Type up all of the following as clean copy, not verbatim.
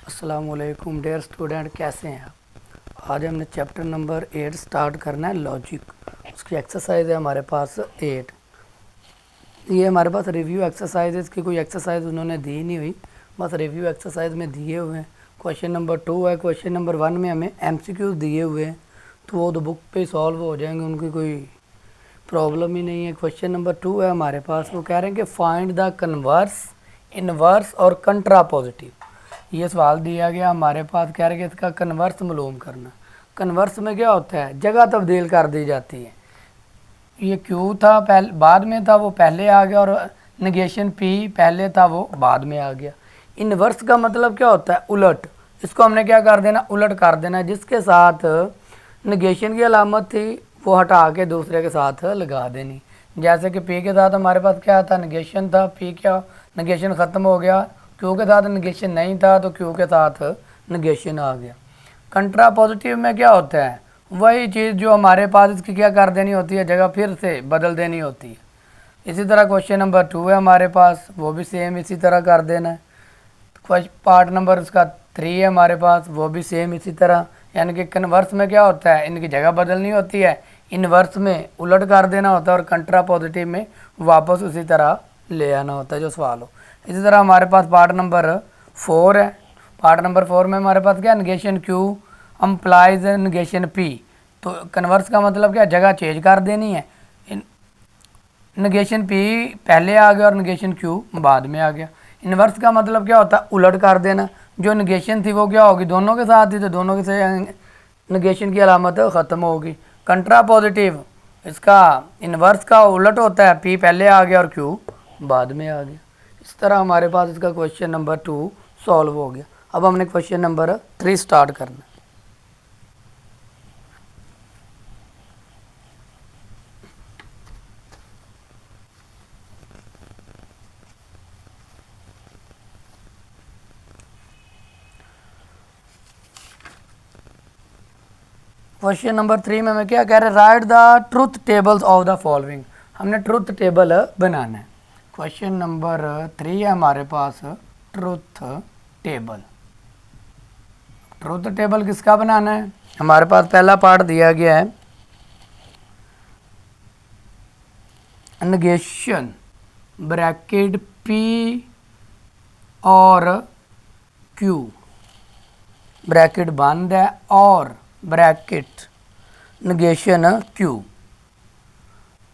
अस्सलामुअलैकुम dear student, कैसे हैं आप। आज हमने चैप्टर नंबर 8 स्टार्ट करना है, लॉजिक। उसकी एक्सरसाइज है हमारे पास 8। ये हमारे पास रिव्यू एक्सरसाइजेस की कोई एक्सरसाइज उन्होंने दी नहीं हुई, बस रिव्यू एक्सरसाइज में दिए हुए हैं। क्वेश्चन नंबर 2 है, क्वेश्चन नंबर 1 में हमें एमसीक्यूज दिए हुए हैं, तो वो तो बुक पे सॉल्व हो जाएंगे, उनकी कोई प्रॉब्लम ही नहीं है। क्वेश्चन नंबर 2 है हमारे पास, वो कह रहे हैं कि फाइंड द कन्वर्स, इनवर्स और कंट्रापोजिटिव। ये सवाल दिया गया हमारे पास, कह रहे हैं कि इसका कन्वर्स मालूम करना। कन्वर्स में क्या होता है, जगह तब्दील कर दी जाती है। ये क्यू था पहले, बाद में था वो पहले आ गया, और निगेशन पी पहले था वो बाद में आ गया। इनवर्स का मतलब क्या होता है, उलट। इसको हमने क्या कर देना, उलट कर देना। जिसके साथ निगेशन की अलामत थी वो हटा के दूसरे के साथ लगा देनी। जैसे कि पी के साथ हमारे पास क्या था, निगेशन था, पी क्या निगेशन ख़त्म हो गया। क्यू के साथ निगेशन नहीं था तो क्यू के साथ निगेशन आ गया। कंट्रा पॉजिटिव में क्या होता है, वही चीज़ जो हमारे पास, इसकी क्या कर देनी होती है, जगह फिर से बदल देनी होती है। इसी तरह क्वेश्चन नंबर 2 है हमारे पास, वो भी सेम इसी तरह कर देना है। पार्ट नंबर उसका 3 है हमारे पास, वो भी सेम इसी तरह। यानी कि कन्वर्स में क्या होता है, इनकी जगह बदलनी होती है, इनवर्स में उलट कर देना होता है, और कंट्रा पॉजिटिव में वापस उसी तरह ले आना होता है जो सवाल हो। इसी तरह हमारे पास पार्ट नंबर 4 है। पार्ट नंबर 4 में हमारे पास क्या, निगेशन क्यू अम्प्लाइज निगेशन पी। तो कन्वर्स का मतलब क्या, जगह चेंज कर देनी है। निगेशन पी पहले आ गया और निगेशन क्यू बाद में आ गया। इन्वर्स का मतलब क्या होता है, उलट कर देना। जो निगेशन थी वो क्या होगी, दोनों के साथ थी तो दोनों के से निगेशन की अलामत ख़त्म होगी। कंट्रा पॉजिटिव, इसका इन्वर्स का उलट होता है, पी पहले आ गया और क्यू बाद में आ गया। इस तरह हमारे पास इसका क्वेश्चन नंबर 2 सॉल्व हो गया। अब हमने क्वेश्चन नंबर 3 स्टार्ट करना है। क्वेश्चन नंबर 3 में हमें क्या कह रहे हैं, right the truth tables of the following. हमने ट्रुथ टेबल बनाना है। क्वेश्चन नंबर 3 है हमारे पास, ट्रुथ टेबल। ट्रुथ टेबल किसका बनाना है, हमारे पास पहला पार्ट दिया गया है, नेगेशन ब्रैकेट पी और क्यू, ब्रैकेट बंद है, और ब्रैकेट नेगेशन क्यू।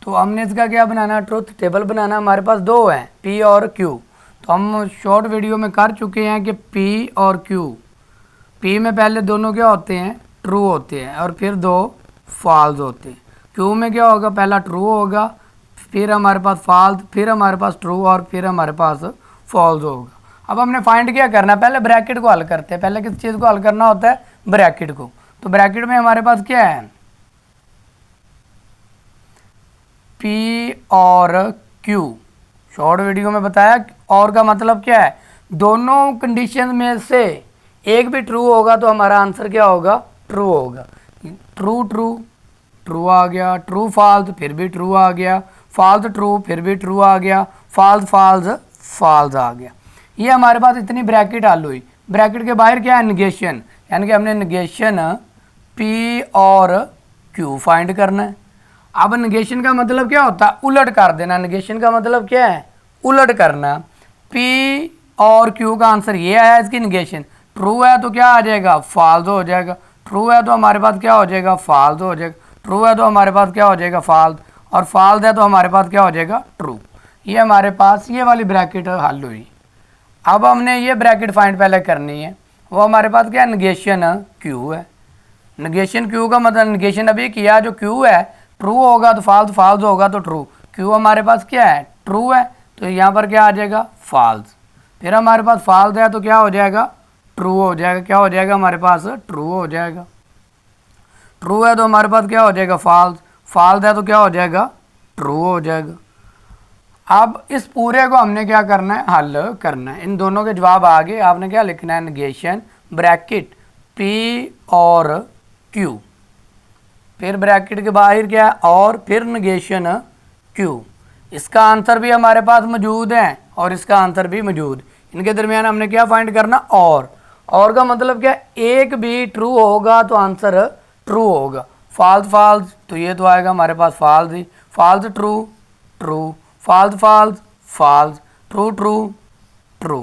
तो हमने इसका क्या बनाना, ट्रुथ टेबल बनाना। हमारे पास दो हैं, पी और क्यू। तो हम शॉर्ट वीडियो में कर चुके हैं कि पी और क्यू, पी में पहले दोनों क्या होते हैं, ट्रू होते हैं, और फिर दो फॉल्स होते हैं। क्यू में क्या होगा, पहला ट्रू होगा, फिर हमारे पास फॉल्स, फिर हमारे पास ट्रू, और फिर हमारे पास फॉल्स होगा। अब हमने फाइंड क्या करना है, पहले ब्रैकेट को हल करते हैं। पहले किस चीज़ को हल करना होता है, ब्रैकेट को। तो ब्रैकेट में हमारे पास क्या है, पी और क्यू। शॉर्ट वीडियो में बताया, और का मतलब क्या है, दोनों कंडीशन में से एक भी ट्रू होगा तो हमारा आंसर क्या होगा, ट्रू होगा। ट्रू ट्रू ट्रू आ गया, ट्रू फॉल्स फिर भी ट्रू आ गया, फॉल्स ट्रू फिर भी ट्रू आ गया, फॉल्स फॉल्स फॉल्स आ गया। ये हमारे पास इतनी ब्रैकेट हल हुई। ब्रैकेट के बाहर क्या है, निगेशन, यानी कि हमने निगेशन पी और क्यू फाइंड करना है। अब निगेशन का मतलब क्या होता है, उलट कर देना। निगेशन का मतलब क्या है, उलट करना। पी और क्यू का आंसर ये आया, इसकी निगेशन ट्रू है तो क्या आ जाएगा, फॉल्स हो जाएगा। ट्रू है तो हमारे पास क्या हो जाएगा, फॉल्स हो जाएगा। ट्रू है तो हमारे पास क्या हो जाएगा, फॉल्स, और फॉल्स है तो हमारे पास क्या हो जाएगा, ट्रू। ये हमारे पास ये वाली ब्रैकेट हल हुई। अब हमने ये ब्रैकेट फाइंड पहले करनी है। वो हमारे पास क्या है, निगेशन क्यू है। निगेशन क्यू का मतलब, निगेशन अभी किया, जो क्यू है ट्रू होगा तो फॉल्स, फॉल्स होगा तो ट्रू। क्यू हमारे पास क्या है, ट्रू है, तो यहाँ पर क्या आ जाएगा, फॉल्स। फिर हमारे पास फॉल्स है तो क्या हो जाएगा, ट्रू हो जाएगा। क्या हो जाएगा हमारे पास, ट्रू हो जाएगा। ट्रू है तो हमारे पास क्या हो जाएगा, फॉल्स, फॉल्स है तो क्या हो जाएगा, ट्रू हो जाएगा। अब इस पूरे को हमने क्या करना है, हल करना है। इन दोनों के जवाब आगे आपने क्या लिखना है, निगेशन ब्रैकेट पी और क्यू, फिर ब्रैकेट के बाहर क्या है, और फिर निगेशन क्यू। इसका आंसर भी हमारे पास मौजूद है और इसका आंसर भी मौजूद। इनके दरमियान हमने क्या फाइंड करना, और का मतलब क्या, एक भी ट्रू होगा तो आंसर ट्रू होगा। फॉल्स फॉल्स तो ये तो आएगा हमारे पास फॉल्स ही, false true true, false false false, true true true.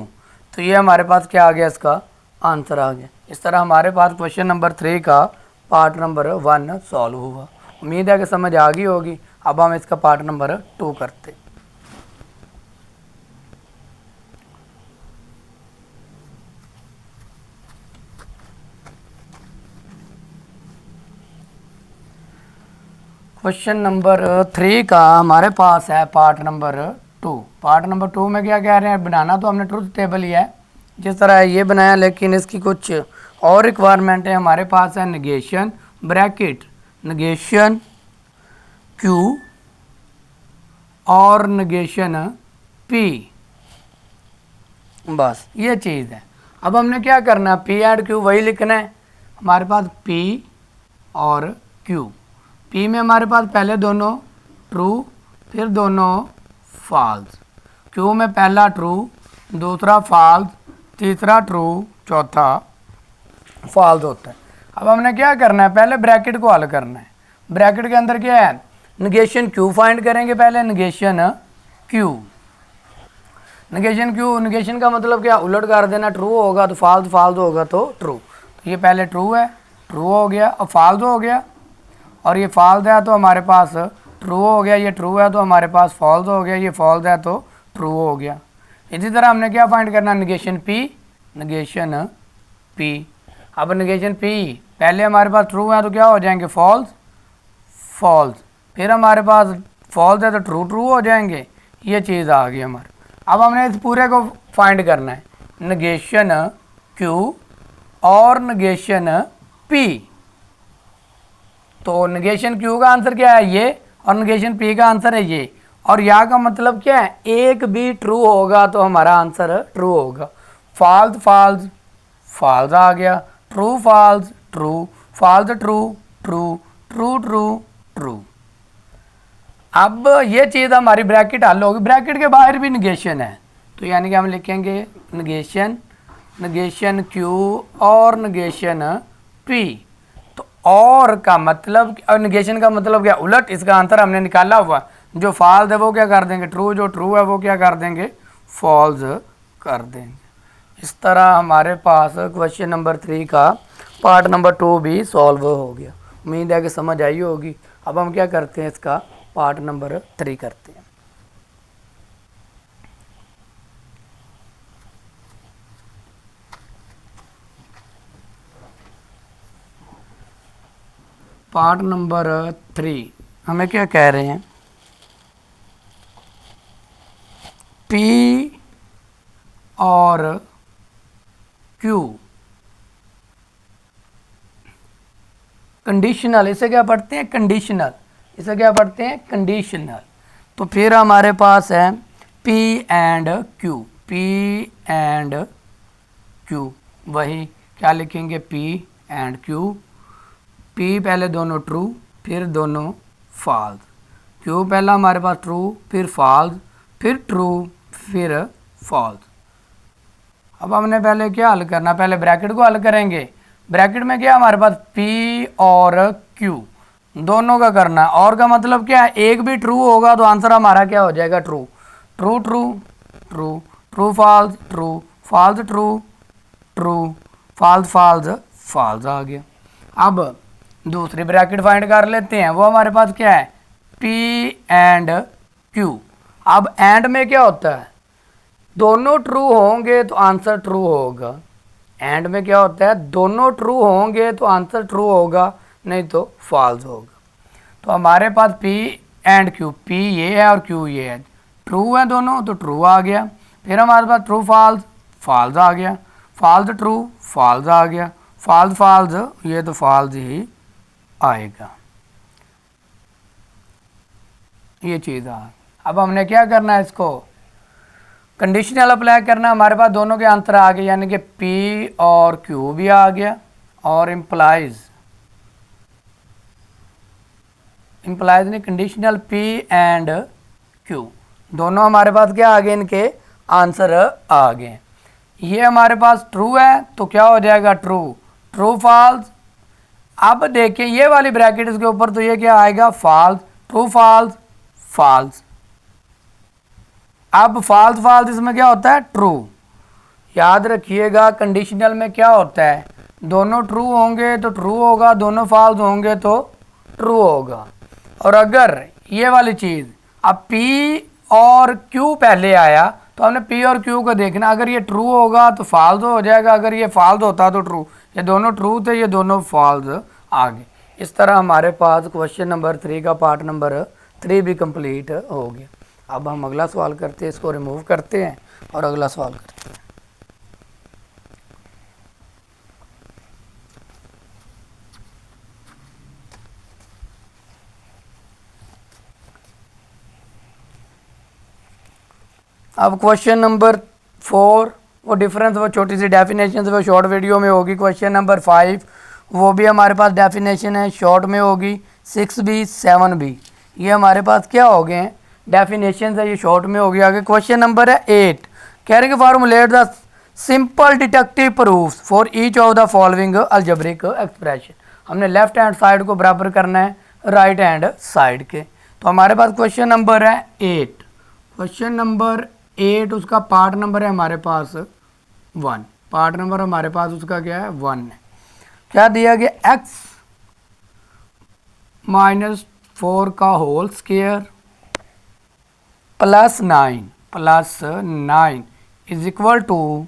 तो ये हमारे पास क्या आ गया, इसका आंसर आ गया। इस तरह हमारे पास क्वेश्चन नंबर 3 का पार्ट नंबर 1 सॉल्व हुआ। उम्मीद है कि समझ आ गई होगी। अब हम इसका पार्ट नंबर 2 करते। क्वेश्चन नंबर 3 का हमारे पास है पार्ट नंबर 2। पार्ट नंबर 2 में क्या कह रहे हैं, बनाना तो हमने ट्रुथ टेबल ही है जिस तरह ये बनाया, लेकिन इसकी कुछ और रिक्वायरमेंट है। हमारे पास है नेगेशन ब्रैकेट, नेगेशन क्यू और नेगेशन पी, बस ये चीज़ है। अब हमने क्या करना है, पी एंड क्यू वही लिखना है। हमारे पास पी और क्यू, पी में हमारे पास पहले दोनों ट्रू फिर दोनों फॉल्स, क्यू में पहला ट्रू दूसरा फॉल्स तीसरा ट्रू चौथा फॉल्स होता है। अब हमने क्या करना है, पहले ब्रैकेट को हल करना है। ब्रैकेट के अंदर क्या है, नेगेशन क्यू फाइंड करेंगे पहले, negation Q, negation Q, negation का मतलब क्या, उलट कर देना, ट्रू होगा तो फॉल्स, फॉल्स होगा तो ट्रू। तो ये पहले ट्रू है, ट्रू हो गया, अब फॉल्स हो गया, और ये फॉल्स है तो हमारे पास ट्रू हो गया, ये ट्रू है तो हमारे पास फॉल्स हो गया, ये फॉल्स है तो ट्रू हो गया। इसी तरह हमने क्या फाइंड करना, नेगेशन पी, नेगेशन पी। अब नेगेशन पी पहले हमारे पास ट्रू है तो क्या हो जाएंगे, फॉल्स फॉल्स, फिर हमारे पास फॉल्स है तो ट्रू ट्रू हो जाएंगे। ये चीज़ आ गई हमारे। अब हमने इस पूरे को फाइंड करना है, नेगेशन क्यू और नेगेशन पी। तो नेगेशन क्यू का आंसर क्या है, ये, और नेगेशन पी का आंसर है ये। और यहाँ का मतलब क्या है, एक भी ट्रू होगा तो हमारा आंसर ट्रू होगा। फॉल्स फॉल्स फॉल्स आ गया, true false true, false true true, true true true. अब ये चीज़ हमारी ब्रैकेट हल होगी। ब्रैकेट के बाहर भी नेगेशन है, तो यानी कि हम लिखेंगे नेगेशन, नेगेशन क्यू और नेगेशन पी। तो और का मतलब, और नेगेशन का मतलब क्या, उलट। इसका आंसर हमने निकाला हुआ, जो फॉल्स है वो क्या कर देंगे ट्रू, जो ट्रू है वो क्या कर देंगे फॉल्स कर देंगे। इस तरह हमारे पास क्वेश्चन नंबर 3 का पार्ट नंबर 2 भी सॉल्व हो गया। उम्मीद है कि समझ आई होगी। अब हम क्या करते हैं, इसका पार्ट नंबर 3 करते हैं। पार्ट नंबर 3 हमें क्या कह रहे हैं, पी और क्यू कंडीशनल, इसे क्या पढ़ते हैं कंडीशनल, इसे क्या पढ़ते हैं कंडीशनल। तो फिर हमारे पास है P and Q, P and Q, वही क्या लिखेंगे पी एंड क्यू। पी पहले दोनों ट्रू फिर दोनों फॉल्स, क्यू पहला हमारे पास ट्रू फिर फॉल्स फिर ट्रू फिर फॉल्स। अब हमने पहले क्या हल करना, पहले ब्रैकेट को हल करेंगे। ब्रैकेट में क्या हमारे पास पी और क्यू दोनों का करना, और का मतलब क्या है, एक भी ट्रू होगा तो आंसर हमारा क्या हो जाएगा true, true true true, true false true, false true true, false false false आ गया। अब दूसरी ब्रैकेट फाइंड कर लेते हैं, वो हमारे पास क्या है पी एंड क्यू। अब एंड में क्या होता है, दोनों ट्रू होंगे तो आंसर ट्रू होगा। एंड में क्या होता है, दोनों ट्रू होंगे तो आंसर ट्रू होगा, नहीं तो फॉल्स होगा। तो हमारे पास पी एंड क्यू, पी ये है और क्यू ये है, ट्रू है दोनों तो ट्रू आ गया। फिर हमारे पास ट्रू फॉल्स फॉल्स आ गया, फॉल्स ट्रू फॉल्स आ गया, फॉल्स फॉल्स ये तो फॉल्स ही आएगा। ये चीज़ आ, अब हमने क्या करना है, इसको कंडीशनल अप्लाई करना। हमारे पास दोनों के आंसर आ गए, यानी कि पी और क्यू भी आ गया, और इम्प्लाइज नहीं, कंडीशनल पी एंड क्यू दोनों हमारे पास क्या आ गए, इनके आंसर आ गए। ये हमारे पास ट्रू है तो क्या हो जाएगा ट्रू, ट्रू फॉल्स। अब देखें ये वाली ब्रैकेट इसके ऊपर, तो ये क्या आएगा फॉल्स, ट्रू फॉल्स फॉल्स। अब फॉल्स फॉल्स इसमें क्या होता है ट्रू। याद रखिएगा कंडीशनल में क्या होता है, दोनों ट्रू होंगे तो ट्रू होगा, दोनों फॉल्स होंगे तो ट्रू होगा। और अगर ये वाली चीज़ अब P और Q पहले आया तो हमने P और Q को देखना, अगर ये ट्रू होगा तो फॉल्स हो जाएगा, अगर ये फॉल्स होता तो ट्रू। ये दोनों ट्रू थे, ये दोनों फॉल्स आ गए। इस तरह हमारे पास क्वेश्चन नंबर 3 का पार्ट नंबर 3 भी कंप्लीट हो गया। अब हम अगला सवाल करते हैं, इसको रिमूव करते हैं और अगला सवाल करते हैं। अब क्वेश्चन नंबर 4 वो डिफरेंस, वो छोटी सी डेफिनेशन वो शॉर्ट वीडियो में होगी। क्वेश्चन नंबर 5 वो भी हमारे पास डेफिनेशन है, शॉर्ट में होगी। 6 भी 7 भी ये हमारे पास क्या हो गए हैं डेफिनेशन है, ये शॉर्ट में होगी। आगे क्वेश्चन नंबर है 8, कह रहे हैं कि formulate the simple deductive proofs for each of the following algebraic expression. हमने लेफ्ट हैंड साइड को बराबर करना है राइट हैंड साइड के। तो हमारे पास क्वेश्चन नंबर है 8, क्वेश्चन नंबर 8 उसका पार्ट नंबर है हमारे पास 1, पार्ट नंबर हमारे पास उसका क्या है 1 है। क्या दिया गया x माइनस 4 का whole square plus 9 is equal to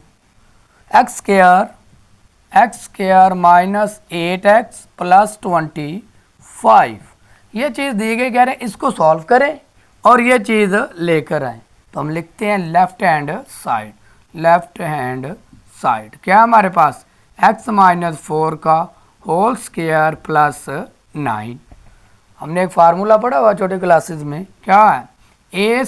x square minus 8x plus 25। ये चीज़ दी गई, कह रहे हैं इसको सॉल्व करें और ये चीज़ लेकर आए। तो हम लिखते हैं लेफ्ट हैंड साइड क्या हमारे पास x माइनस 4 का होल स्क्वायर प्लस 9। हमने एक फार्मूला पढ़ा हुआ छोटे क्लासेस में, क्या है a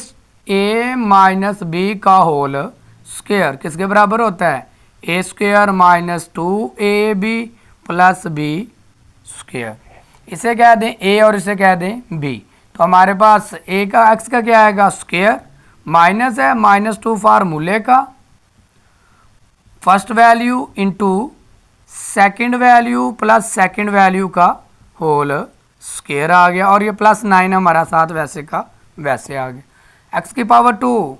माइनस बी का होल स्क्वायर किसके बराबर होता है a square minus 2ab plus b square. इसे कह दें a और इसे कह दें b। तो हमारे पास a का x का क्या आएगा स्क्वायर, माइनस है -2 फार्मूले का first value into second value plus second value का होल स्क्वायर आ गया, और ये प्लस 9 हमारा साथ वैसे का वैसे आ गया। x की पावर 2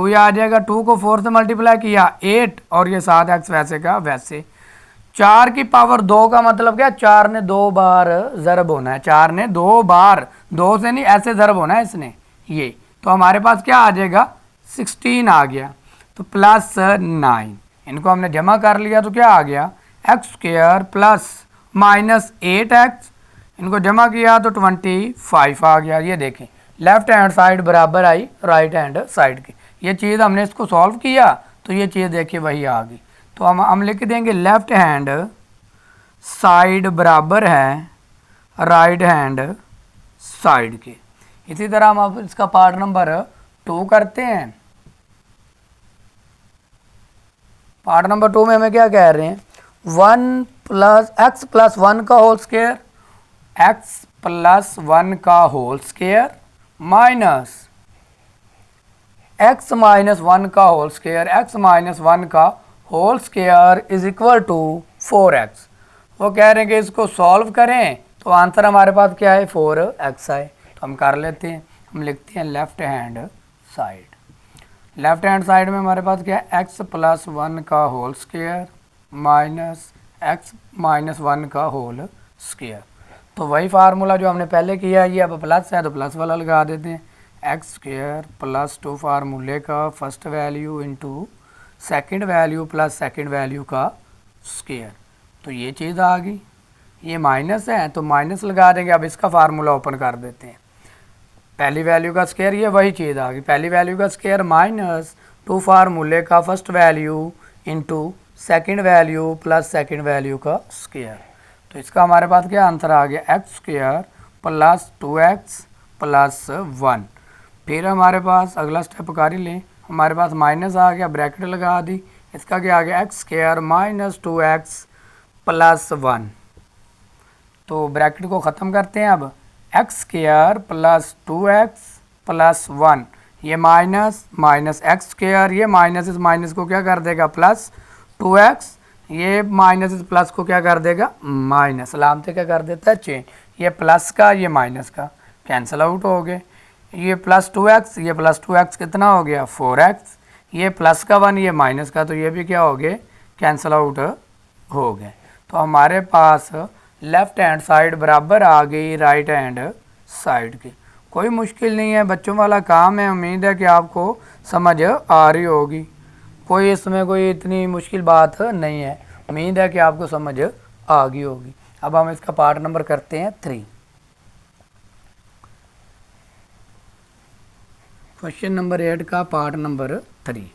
ये आ जाएगा, 2 को 4 से मल्टीप्लाई किया 8 और ये साथ x वैसे का वैसे। 4 की पावर 2 का मतलब क्या, 4 ने 2 बार ज़रब होना है, 4 ने 2 बार, 2 से नहीं ऐसे ज़रब होना है इसने ये। तो हमारे पास क्या आ जाएगा 16 आ गया, तो प्लस 9 इनको हमने जमा कर लिया तो क्या आ गया x square plus minus 8x, इनको जमा किया तो 25 आ गया। ये देखें लेफ्ट हैंड साइड बराबर आई राइट हैंड साइड की। ये चीज़ हमने इसको सॉल्व किया तो ये चीज़ देखिए वही आ गई। तो हम लिख देंगे लेफ्ट हैंड साइड बराबर है राइट हैंड साइड के। इसी तरह हम अब इसका पार्ट नंबर 2 करते हैं। पार्ट नंबर 2 में हमें क्या कह रहे हैं 1 प्लस एक्स प्लस 1 का होल स्क्वायर, एक्स प्लस 1 का whole square minus x minus 1 का होल स्क्वायर, एक्स माइनस 1 का whole square is equal to 4x। वो कह रहे हैं कि इसको सॉल्व करें तो आंसर हमारे पास क्या है 4x आए। तो हम कर लेते हैं, हम लिखते हैं left hand side. Left hand side में हमारे पास क्या है x प्लस 1 का whole square minus x minus 1 का होल स्क्वायर। तो वही फार्मूला जो हमने पहले किया, ये अब प्लस है तो प्लस वाला लगा देते हैं, एक्स स्क्वायर प्लस 2 फार्मूले का first value into second value plus second value का स्क्वायर। तो ये चीज़ आ गई, ये माइनस है तो माइनस लगा देंगे। अब इसका फार्मूला ओपन कर देते हैं, पहली वैल्यू का स्क्वायर, ये वही चीज़ आ गई, पहली वैल्यू का स्क्वायर माइनस 2 फार्मूले का first value into second value plus second value का स्क्वायर। तो इसका हमारे पास क्या आंसर आ गया x square plus 2x plus 1। फिर हमारे पास अगला स्टेप कर ही लें, हमारे पास माइनस आ गया, ब्रैकेट लगा दी, इसका क्या आ गया x square minus 2x plus 1। तो ब्रैकेट को ख़त्म करते हैं अब, x square plus 2x plus 1 ये माइनस माइनस एक्स स्क्वायर, ये माइनस इस माइनस को क्या कर देगा प्लस 2x, ये माइनस इस प्लस को क्या कर देगा माइनस, अलामतें क्या कर देता है चेंज, ये प्लस का ये माइनस का कैंसिल आउट हो गए, ये प्लस 2x, ये प्लस 2x कितना हो गया 4x, ये प्लस का 1 ये माइनस का, तो ये भी क्या हो गए कैंसिल आउट हो गए। तो हमारे पास लेफ़्ट हैंड साइड बराबर आ गई राइट हैंड साइड की। कोई मुश्किल नहीं है, बच्चों वाला काम है, उम्मीद है कि आपको समझ आ रही होगी, कोई इसमें कोई इतनी मुश्किल बात नहीं है, उम्मीद है कि आपको समझ आ गई होगी। अब हम इसका पार्ट नंबर करते हैं 3। क्वेश्चन नंबर 8 का पार्ट नंबर 3।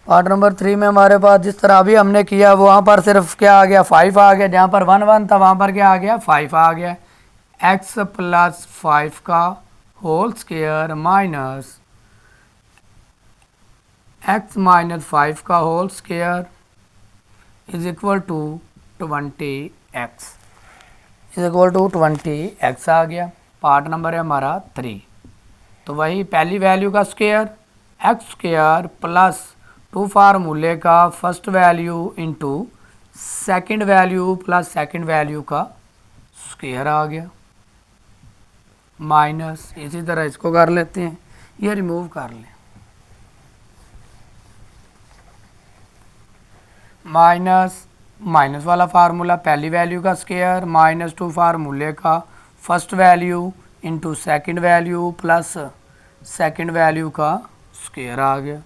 पार्ट नंबर 3 में हमारे पास जिस तरह अभी हमने किया वहाँ पर सिर्फ क्या आ गया 5 आ गया, जहाँ पर 1 1 था वहाँ पर क्या आ गया 5 आ गया। x प्लस 5 का whole square minus x minus 5 का whole square is equal to 20x, is equal to 20x आ गया। पार्ट नंबर है हमारा 3। तो वही पहली वैल्यू का स्क्वायर एक्स स्क्वायर प्लस 2 फार्मूले का first value into second value plus second value का स्क्वायर आ गया, माइनस इसी तरह इसको कर लेते हैं, ये रिमूव कर लें, माइनस माइनस वाला फार्मूला पहली वैल्यू का स्क्वायर माइनस 2 फार्मूले का first value into second value plus second value का स्क्वायर आ गया,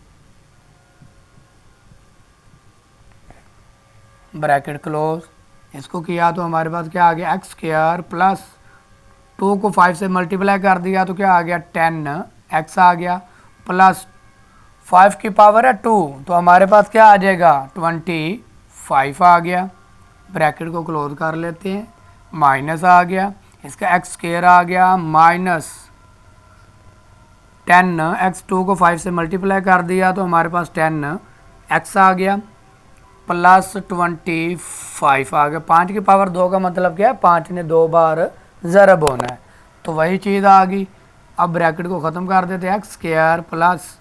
ब्रैकेट क्लोज। इसको किया तो हमारे पास क्या आ गया एक्स स्क्वायर प्लस 2 को 5 से मल्टीप्लाई कर दिया तो क्या आ गया 10x आ गया, प्लस 5 की पावर है 2 तो हमारे पास क्या आ जाएगा 25 आ गया, ब्रैकेट को क्लोज कर लेते हैं, माइनस आ गया, इसका एक्स स्क्वायर आ गया माइनस 10x, 2 को 5 से मल्टीप्लाई कर दिया तो हमारे पास 10x आ गया, प्लस 25 आ गया। 5 की पावर 2 का मतलब क्या है 5 ने 2 बार ज़रब होना है, तो वही चीज़ आ गई। अब ब्रैकेट को ख़त्म कर देते हैं, x square plus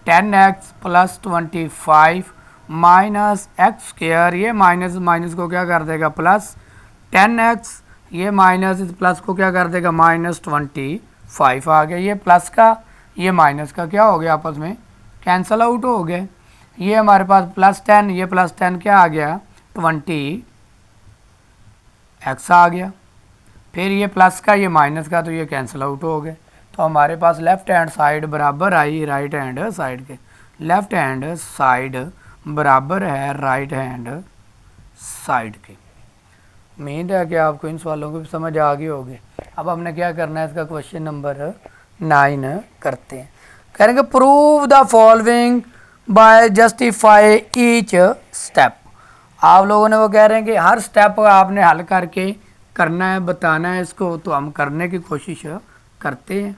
10x plus 25 minus x square, ये माइनस माइनस को क्या कर देगा प्लस 10x, ये माइनस इस प्लस को क्या कर देगा माइनस 25 आ गया, ये प्लस का ये माइनस का क्या हो गया आपस में कैंसल आउट हो गए, ये हमारे पास प्लस 10, ये प्लस 10 क्या आ गया 20x आ गया, फिर ये प्लस का ये माइनस का तो ये कैंसिल आउट हो गए। तो हमारे पास लेफ़्ट हैंड साइड बराबर आई राइट हैंड साइड के, लेफ़्ट हैंड साइड बराबर है राइट हैंड साइड के। उम्मीद है कि आपको इन सवालों को भी समझ आ गई होगी। अब हमने क्या करना है, इसका क्वेश्चन नंबर 9 करते हैं। करेंगे prove the following bye justify each step. आप लोगों ने वो कह रहे हैं कि हर स्टेप आपने हल करके करना है, बताना है इसको, तो हम करने की कोशिश करते हैं।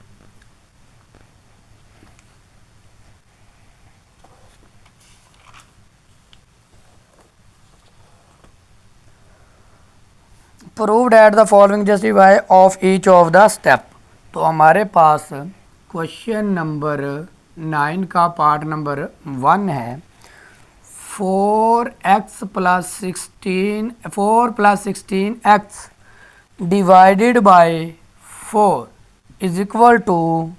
Proved at the following justify of each of the step. तो हमारे पास क्वेश्चन नंबर 9 का पार्ट नंबर 1 है 4x plus 16x divided by 4 is equal to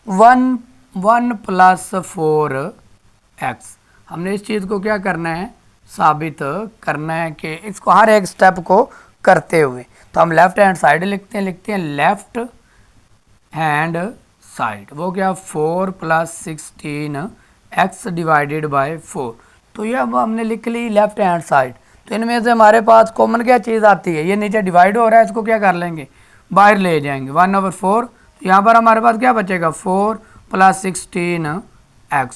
1 plus 4x। हमने इस चीज़ को क्या करना है साबित करना है कि इसको हर एक स्टेप को करते हुए, तो हम लेफ़्ट हैंड साइड लिखते हैं लेफ़्ट हैंड साइड, वो क्या 4 प्लस 16x डिवाइडेड बाय 4। तो ये अब हमने लिख ली लेफ़्ट हैंड साइड। तो इनमें से हमारे पास कॉमन क्या चीज़ आती है, ये नीचे डिवाइड हो रहा है, इसको क्या कर लेंगे बाहर ले जाएंगे 1/4। तो यहाँ पर हमारे पास क्या बचेगा 4 प्लस 16x।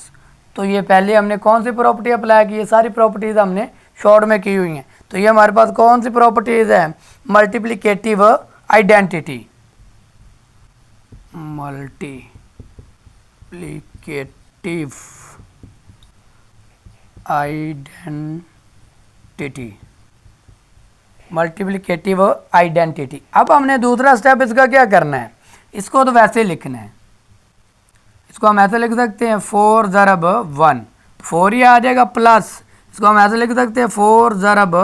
तो ये पहले हमने कौन सी प्रॉपर्टी अप्लाई की है, सारी प्रॉपर्टीज़ हमने शॉर्ट में की हुई हैं। तो ये हमारे पास कौन सी प्रॉपर्टीज़ है multiplicative identity, multiplicative identity, multiplicative identity. अब हमने दूसरा स्टेप इसका क्या करना है, इसको तो वैसे ही लिखना है, इसको हम ऐसे लिख सकते हैं 4 ज़रब 1, 4 ही आ जाएगा, प्लस इसको हम ऐसे लिख सकते हैं 4 ज़रब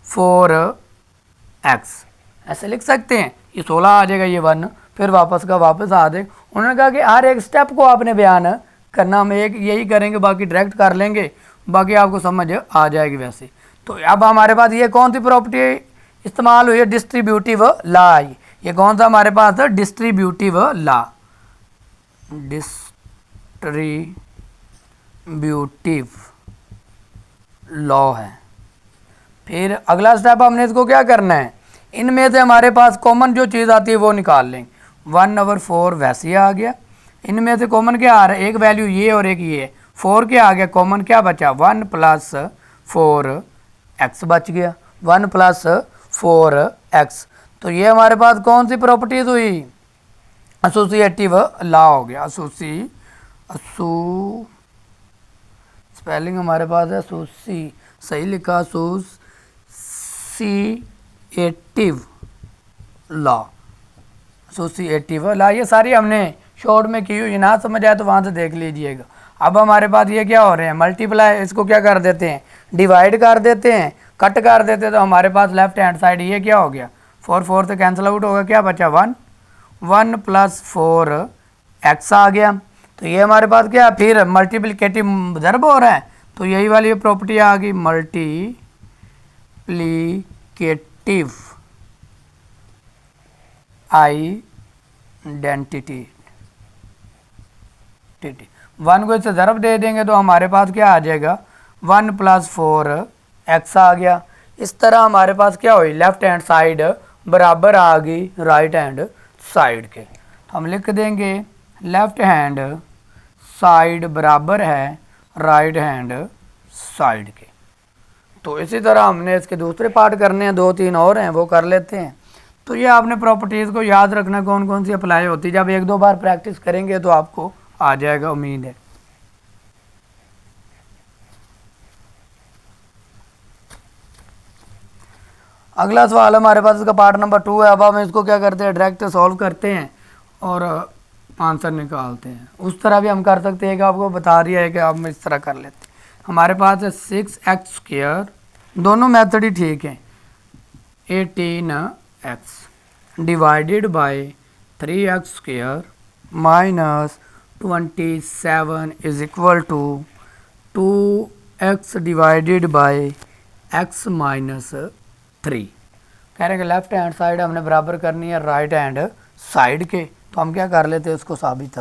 4x, ऐसे लिख सकते हैं। ये 16 आ जाएगा, ये 1 फिर वापस का वापस आ जाएगा। उन्होंने कहा कि हर एक स्टेप को आपने बयान करना, हम एक यही करेंगे, बाकी डायरेक्ट कर लेंगे, बाकी आपको समझ आ जाएगी वैसे। तो अब हमारे पास ये कौन सी प्रॉपर्टी इस्तेमाल हुई है, डिस्ट्रीब्यूटिव लॉ। ये कौन सा हमारे पास है, डिस्ट्रीब्यूटिव लॉ, डिस्ट्रीब्यूटिव लॉ है। फिर अगला स्टेप हमने इसको क्या करना है, इनमें से हमारे पास कॉमन जो चीज़ आती है वो निकाल लेंगे। 1/4 वैसे ही आ गया, इनमें से कॉमन क्या आ रहा है, एक वैल्यू ये और एक ये, 4 क्या आ गया, कॉमन क्या बचा, 1 + 4x बच गया, 1 + 4x। तो ये हमारे पास कौन सी प्रॉपर्टीज हुई, एसोसिएटिव लॉ हो गया। स्पेलिंग हमारे पास है सही लिखा, एसोसिएटिव लॉ, एसोसिएटिव लॉ। ये सारी हमने शॉर्ट में की हुई, ना समझ आए तो वहाँ से देख लीजिएगा। अब हमारे पास ये क्या हो रहे हैं, मल्टीप्लाई, इसको क्या कर देते हैं, डिवाइड कर देते हैं, कट कर देते हैं। तो हमारे पास लेफ्ट हैंड साइड ये क्या हो गया, 4 से कैंसिल आउट होगा, क्या बचा 1 + 4x आ गया। तो ये हमारे पास क्या, फिर मल्टीप्लिकेटिव ज़रब हो रहा है, तो यही वाली प्रॉपर्टी आ गई, मल्टीप्लिकेटिव आइडेंटिटी। 1 को इससे ज़रब दे देंगे तो हमारे पास क्या आ जाएगा, 1 + 4x आ गया। इस तरह हमारे पास क्या हुई, लेफ्ट हैंड साइड बराबर आ गई राइट हैंड साइड के। हम लिख देंगे लेफ्ट हैंड साइड बराबर है राइट हैंड साइड के। तो इसी तरह हमने इसके दूसरे पार्ट करने हैं, 2-3 और हैं, वो कर लेते हैं। तो ये आपने प्रॉपर्टीज़ को याद रखना कौन कौन सी अप्लाई होती है, जब 1-2 बार प्रैक्टिस करेंगे तो आपको आ जाएगा, उम्मीद है। अगला सवाल हमारे पास इसका पार्ट नंबर 2 है। अब हम इसको क्या करते हैं, डायरेक्ट सॉल्व करते हैं और आंसर निकालते हैं। उस तरह भी हम कर सकते हैं कि आपको बता दिया है कि आप इस तरह कर लेते हैं। हमारे पास है 6x², दोनों मेथड ही ठीक है, 18x divided by 3x² minus 27 is equal to 2x divided by x minus 3। कह रहे हैं कि लेफ्ट हैंड साइड हमने बराबर करनी है राइट हैंड साइड के, तो हम क्या कर लेते हैं, उसको साबित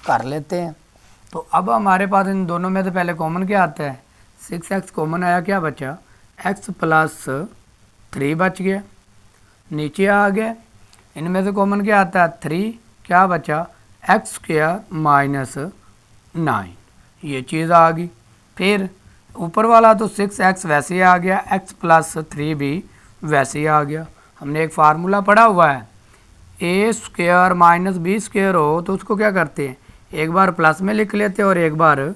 कर लेते हैं। तो अब हमारे पास इन दोनों में से पहले कॉमन क्या आता है, 6x कॉमन आया, क्या बचा, x + 3 बच गया, नीचे आ गया। इनमें से कॉमन क्या आता है, 3, क्या बचा, x² माइनस 9, ये चीज़ आ गई। फिर ऊपर वाला तो 6x वैसे ही आ गया, x + 3 भी वैसे ही आ गया। हमने एक फार्मूला पढ़ा हुआ है, a² माइनस b² हो तो उसको क्या करते हैं, एक बार प्लस में लिख लेते हैं और एक बार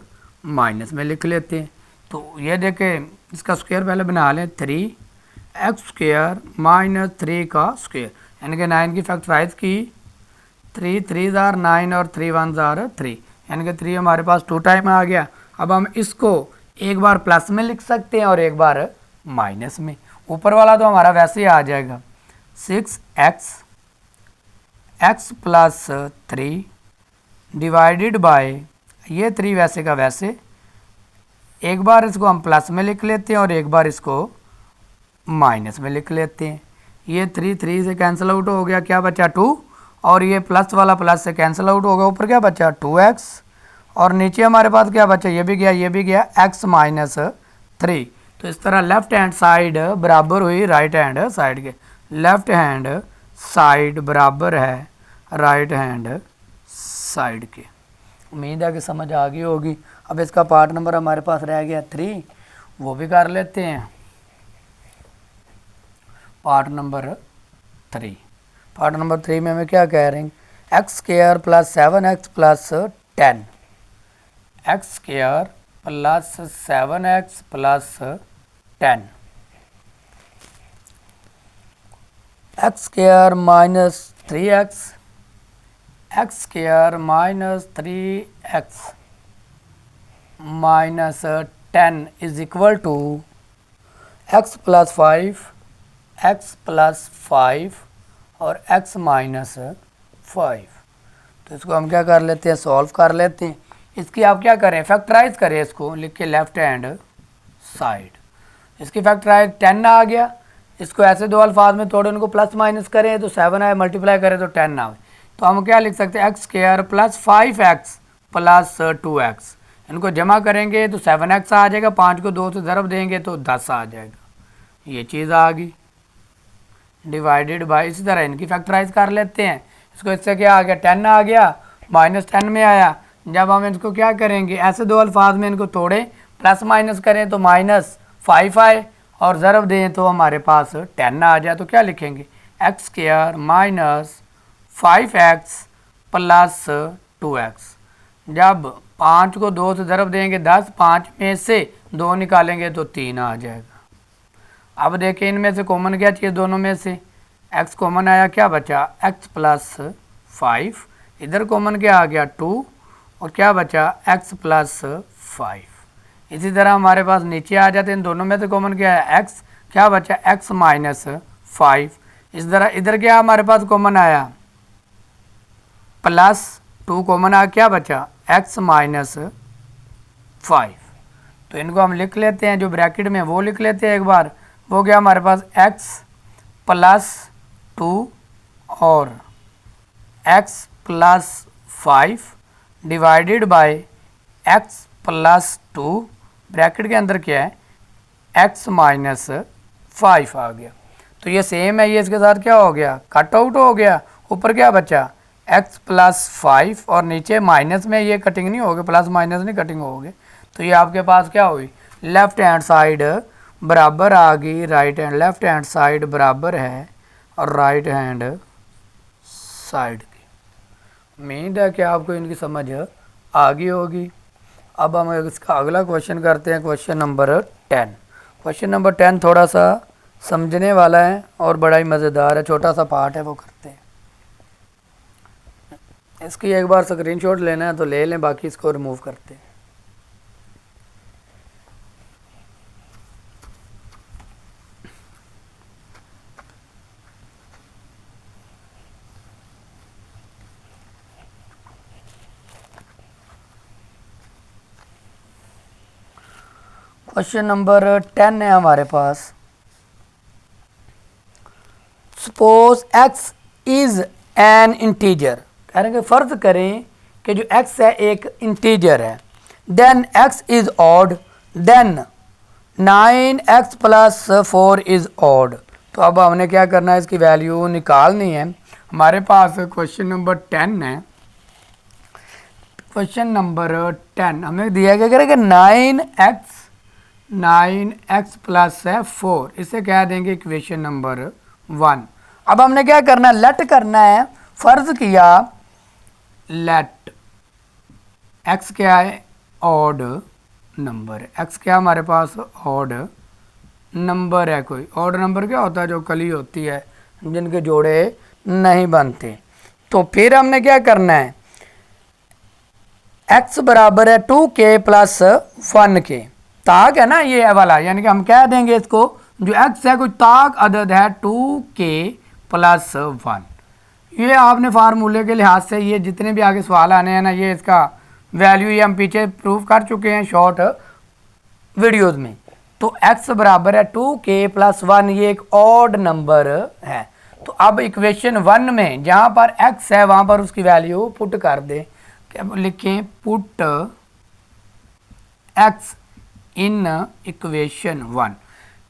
माइनस में लिख लेते हैं। तो ये देखें, इसका स्क्वायर पहले बना लें, 3x² माइनस 3 का स्क्वायर, यानी कि 9 की फैक्टराइज की, 3 3 ज़ार 9 और 3 1 ज़ार 3, यानी कि 3 हमारे पास 2 टाइम आ गया। अब हम इसको एक बार प्लस में लिख सकते हैं और एक बार माइनस में। ऊपर वाला तो हमारा वैसे ही आ जाएगा, 6x + 3 डिवाइडेड बाय, ये 3 वैसे का वैसे, एक बार इसको हम प्लस में लिख लेते हैं और एक बार इसको माइनस में लिख लेते हैं। ये 3 3 से कैंसिल आउट हो गया, क्या बचा 2, और ये प्लस वाला प्लस से कैंसिल आउट हो गया, ऊपर क्या बचा 2x, और नीचे हमारे पास क्या बचा, ये भी गया x माइनस 3। तो इस तरह लेफ्ट हैंड साइड बराबर हुई राइट हैंड साइड के, लेफ्ट हैंड साइड बराबर है राइट हैंड साइड के। उम्मीद है कि समझ आ गई होगी। अब इसका पार्ट नंबर हमारे पास रह गया 3, वो भी कर लेते हैं। पार्ट नंबर 3 में हमें क्या कह रहे हैं, x² + 7x + 10, x² + 7x + 10, x² minus 3x x square minus 3x minus 10 is equal to x plus 5 x plus 5 और x माइनस 5। तो इसको हम क्या कर लेते हैं, सॉल्व कर लेते हैं। इसकी आप क्या करें, फैक्टराइज करें, इसको लिख के लेफ्ट हैंड साइड। इसकी फैक्टराइज 10 आ गया, इसको ऐसे दो अल्फाज में तोड़े, उनको प्लस माइनस करें तो 7 आए, मल्टीप्लाई करें तो 10 आए। तो हम क्या लिख सकते हैं, x square plus 5x plus 2x। इनको जमा करेंगे तो 7x आ जाएगा, 5 को 2 से ज़रब देंगे तो 10 आ जाएगा, ये चीज़ आ गई। डिवाइडेड बाय, इसी तरह इनकी फैक्टराइज कर लेते हैं। इसको इससे क्या आ गया, 10 आ गया, माइनस 10 में आया। जब हम इसको क्या करेंगे, ऐसे दो अल्फाज में इनको तोड़ें, प्लस माइनस करें तो माइनस 5 आए और ज़रब दें तो हमारे पास 10 आ जाए। तो क्या लिखेंगे, x square minus 5x plus 2x। जब 5 को 2 से ज़रब देंगे 10, 5 में से 2 निकालेंगे तो 3 आ जाएगा। अब देखें इनमें से कॉमन क्या चीज़, दोनों में से x कॉमन आया, क्या बचा x प्लस 5, इधर कॉमन क्या आ गया 2 और क्या बचा x प्लस 5। इसी तरह हमारे पास नीचे आ जाते हैं, इन दोनों में से कॉमन क्या है x, क्या बचा x माइनस 5। इस तरह इधर क्या हमारे पास कॉमन आया प्लस 2 कॉमन आया, क्या बचा x माइनस 5। तो इनको हम लिख लेते हैं, जो ब्रैकेट में वो लिख लेते हैं एक बार। वो गया हमारे पास x प्लस 2 और x plus 5 divided by x plus 2, bracket के अंदर क्या है x माइनस 5 आ गया। तो ये सेम है, ये इसके साथ क्या हो गया, कट आउट हो गया। ऊपर क्या बचा x प्लस 5 और नीचे माइनस में ये कटिंग नहीं होगी, प्लस माइनस नहीं कटिंग होगी। तो ये आपके पास क्या हुई, लेफ्ट हैंड साइड बराबर आ गई right hand, left hand side बराबर है और राइट हैंड साइड की। उम्मीद है कि आपको इनकी समझ आ गई होगी। अब हम इसका अगला क्वेश्चन करते हैं, क्वेश्चन नंबर 10। क्वेश्चन नंबर 10 थोड़ा सा समझने वाला है और बड़ा ही मज़ेदार है, छोटा सा पार्ट है, वो करते हैं। इसकी एक बार स्क्रीनशॉट लेना है तो ले लें, बाकी इसको रिमूव करते हैं। क्वेश्चन नंबर 10 है हमारे पास। Suppose x is an integer, कह रहे हैं फ़र्ज करें कि जो x है एक इंटीजर है। Then x is odd, then 9x plus 4 is odd. तो अब हमने क्या करना है, इसकी वैल्यू निकालनी है। हमारे पास क्वेश्चन नंबर 10 है। क्वेश्चन नंबर 10 हमें दिया गया करेगा 9x प्लस है 4, इसे कह देंगे इक्वेशन नंबर 1। अब हमने क्या करना है, लेट करना है। फर्ज किया लेट x क्या है, ऑड नंबर। x क्या हमारे पास ऑड नंबर है। कोई ऑड नंबर क्या होता है, जो कली होती है जिनके जोड़े नहीं बनते। तो फिर हमने क्या करना है, x बराबर है 2k प्लस 1k, ताक है ना ये वाला, यानी कि हम कह देंगे इसको जो x है कोई ताक अदद है 2k प्लस 1। ये आपने फार्मूले के लिहाज से ये जितने भी आगे सवाल आने हैं ना, ये इसका वैल्यू ये हम पीछे प्रूव कर चुके हैं शॉर्ट वीडियोस में। तो x बराबर है 2k प्लस 1, ये एक ऑड नंबर है। तो अब इक्वेशन 1 में जहाँ पर x है वहाँ पर उसकी वैल्यू पुट कर दें। क्या लिखें, पुट x इन इक्वेशन 1।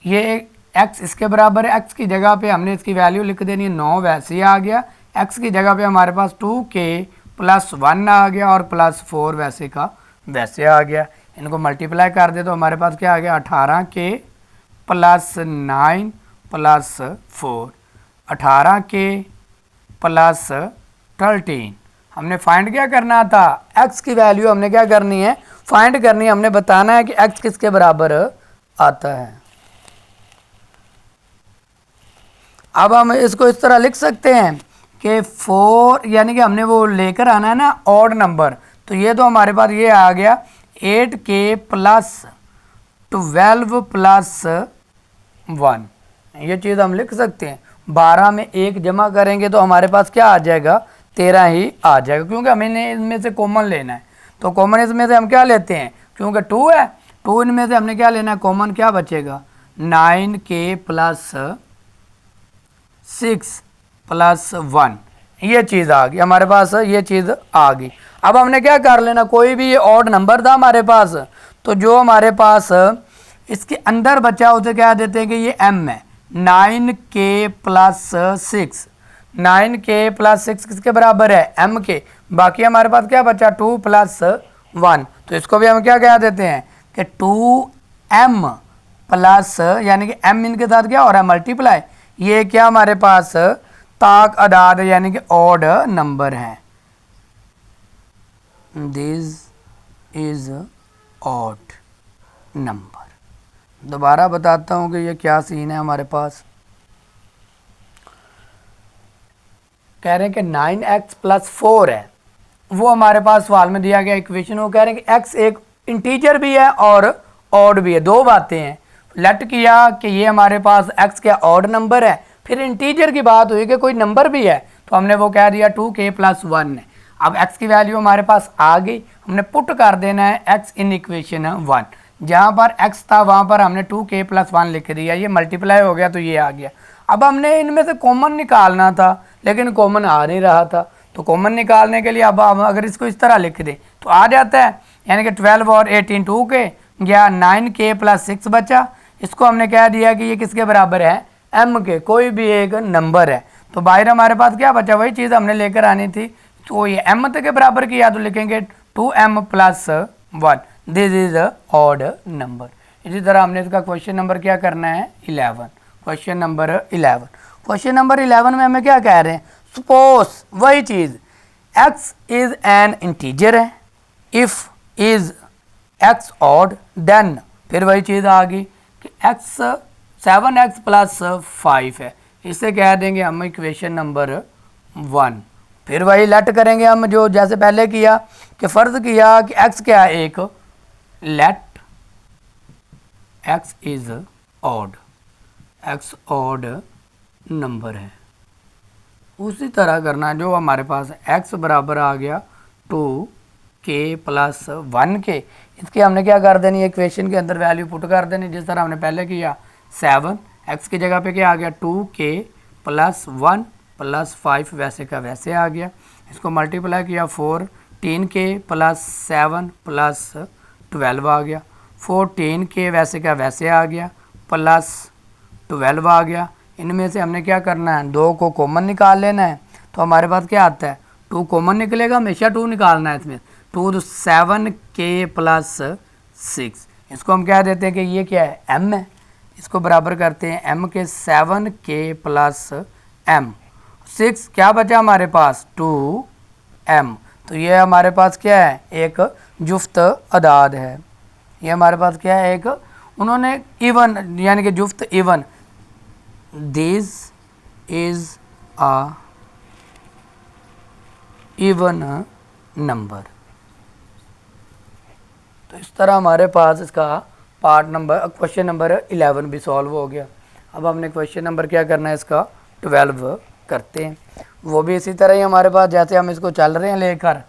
ये x इसके बराबर है, x की जगह पे हमने इसकी वैल्यू लिख देनी है 9, वैसे ही आ गया। x की जगह पे हमारे पास 2k प्लस 1 आ गया और प्लस 4 वैसे का वैसे आ गया। इनको मल्टीप्लाई कर दे तो हमारे पास क्या आ गया, 18k plus 9 plus 4, 18k plus 13। हमने फाइंड क्या करना था, x की वैल्यू हमने क्या करनी है, फाइंड करनी है। हमने बताना है कि x किसके बराबर आता है। अब हम इसको इस तरह लिख सकते हैं, कि 4 यानी कि हमने वो लेकर आना है ना ऑड नंबर, तो ये तो हमारे पास ये आ गया 8k प्लस 12 प्लस 1, ये चीज़ हम लिख सकते हैं। 12 में 1 जमा करेंगे तो हमारे पास क्या आ जाएगा, 13 ही आ जाएगा, क्योंकि हमें इनमें से कॉमन लेना है। तो कॉमन इसमें से हम क्या लेते हैं, क्योंकि 2 है, 2 इनमें से हमने क्या लेना है कॉमन, क्या बचेगा 9k प्लस 6 प्लस 1, ये चीज़ आ गई हमारे पास, ये चीज़ आ गई। अब हमने क्या कर लेना, कोई भी ये ऑड नंबर था हमारे पास, तो जो हमारे पास इसके अंदर बचा उसे क्या देते हैं कि ये m है, 9k प्लस 6, 9k प्लस 6 किसके बराबर है, m के। बाकी हमारे पास क्या बचा 2 प्लस 1, तो इसको भी हम क्या कह देते हैं कि 2m प्लस, यानी कि m इनके साथ क्या हो रहा है मल्टीप्लाई, ये क्या हमारे पास ताक अदाद यानी कि ऑड नंबर है, दिस इज ऑड नंबर। दोबारा बताता हूँ कि ये क्या सीन है हमारे पास। कह रहे हैं कि 9x प्लस 4 है, वो हमारे पास सवाल में दिया गया इक्वेशन। वो कह रहे हैं कि x एक इंटीजर भी है और ऑड भी है, दो बातें हैं। लेट किया कि ये हमारे पास x क्या ऑड नंबर है, फिर इंटीजर की बात हुई कि कोई नंबर भी है, तो हमने वो कह दिया 2k प्लस 1 है। अब x की वैल्यू हमारे पास आ गई, हमने पुट कर देना है x इन इक्वेशन 1, जहाँ पर x था वहाँ पर हमने 2k प्लस 1 लिख दिया, ये मल्टीप्लाई हो गया तो ये आ गया। अब हमने इनमें से कॉमन निकालना था, लेकिन कॉमन आ नहीं रहा था, तो कॉमन निकालने के लिए अब हम अगर इसको इस तरह लिख दें तो आ जाता है, यानी कि 12 और 18 2k गया, 9k प्लस 6 बचा, इसको हमने कह दिया कि ये किसके बराबर है, m के, कोई भी एक नंबर है। तो बाहर हमारे पास क्या बचा, वही चीज़ हमने लेकर आनी थी, तो ये m के बराबर किया तो लिखेंगे 2m plus 1, this is odd number. इसी तरह हमने इसका क्वेश्चन नंबर क्या करना है 11, क्वेश्चन नंबर 11। क्वेश्चन नंबर 11 में हमें क्या कह रहे हैं, सपोज वही चीज़ x इज एन इंटीजर है, if is x odd, then फिर वही चीज़ आ गई कि x 7x प्लस 5 है, इसे कह देंगे हम इक्वेशन नंबर 1। फिर वही लेट करेंगे हम जो जैसे पहले किया कि फ़र्ज़ किया कि x क्या है एक, let x is odd, x odd number है, उसी तरह करना जो हमारे पास x बराबर आ गया 2k प्लस 1k, इसके हमने क्या कर देनी, इक्वेशन के अंदर वैल्यू पुट कर देनी जिस तरह हमने पहले किया। 7 x की जगह पे क्या आ गया 2k प्लस 1 प्लस 5, वैसे का वैसे आ गया। इसको मल्टीप्लाई किया 14k प्लस 7 प्लस 12 आ गया, 14k वैसे का वैसे आ गया प्लस 12 आ गया। इनमें से हमने क्या करना है, 2 को कॉमन निकाल लेना है, तो हमारे पास क्या आता है 2 कॉमन निकलेगा, हमेशा 2 निकालना है इसमें, 2 तो 7k प्लस 6, इसको हम क्या देते हैं कि ये क्या है m है, इसको बराबर करते हैं m के 7k प्लस m, 6 क्या बचा हमारे पास 2m, तो ये हमारे पास क्या है एक जुफ्त अदाद है, ये हमारे पास क्या है एक, उन्होंने इवन यानी कि जुफ्त even, this is a even number. तो इस तरह हमारे पास इसका पार्ट नंबर क्वेश्चन नंबर 11 भी सॉल्व हो गया। अब हमने क्वेश्चन नंबर क्या करना है इसका 12 करते हैं, वो भी इसी तरह ही हमारे पास जैसे हम इसको चल रहे हैं लेकर।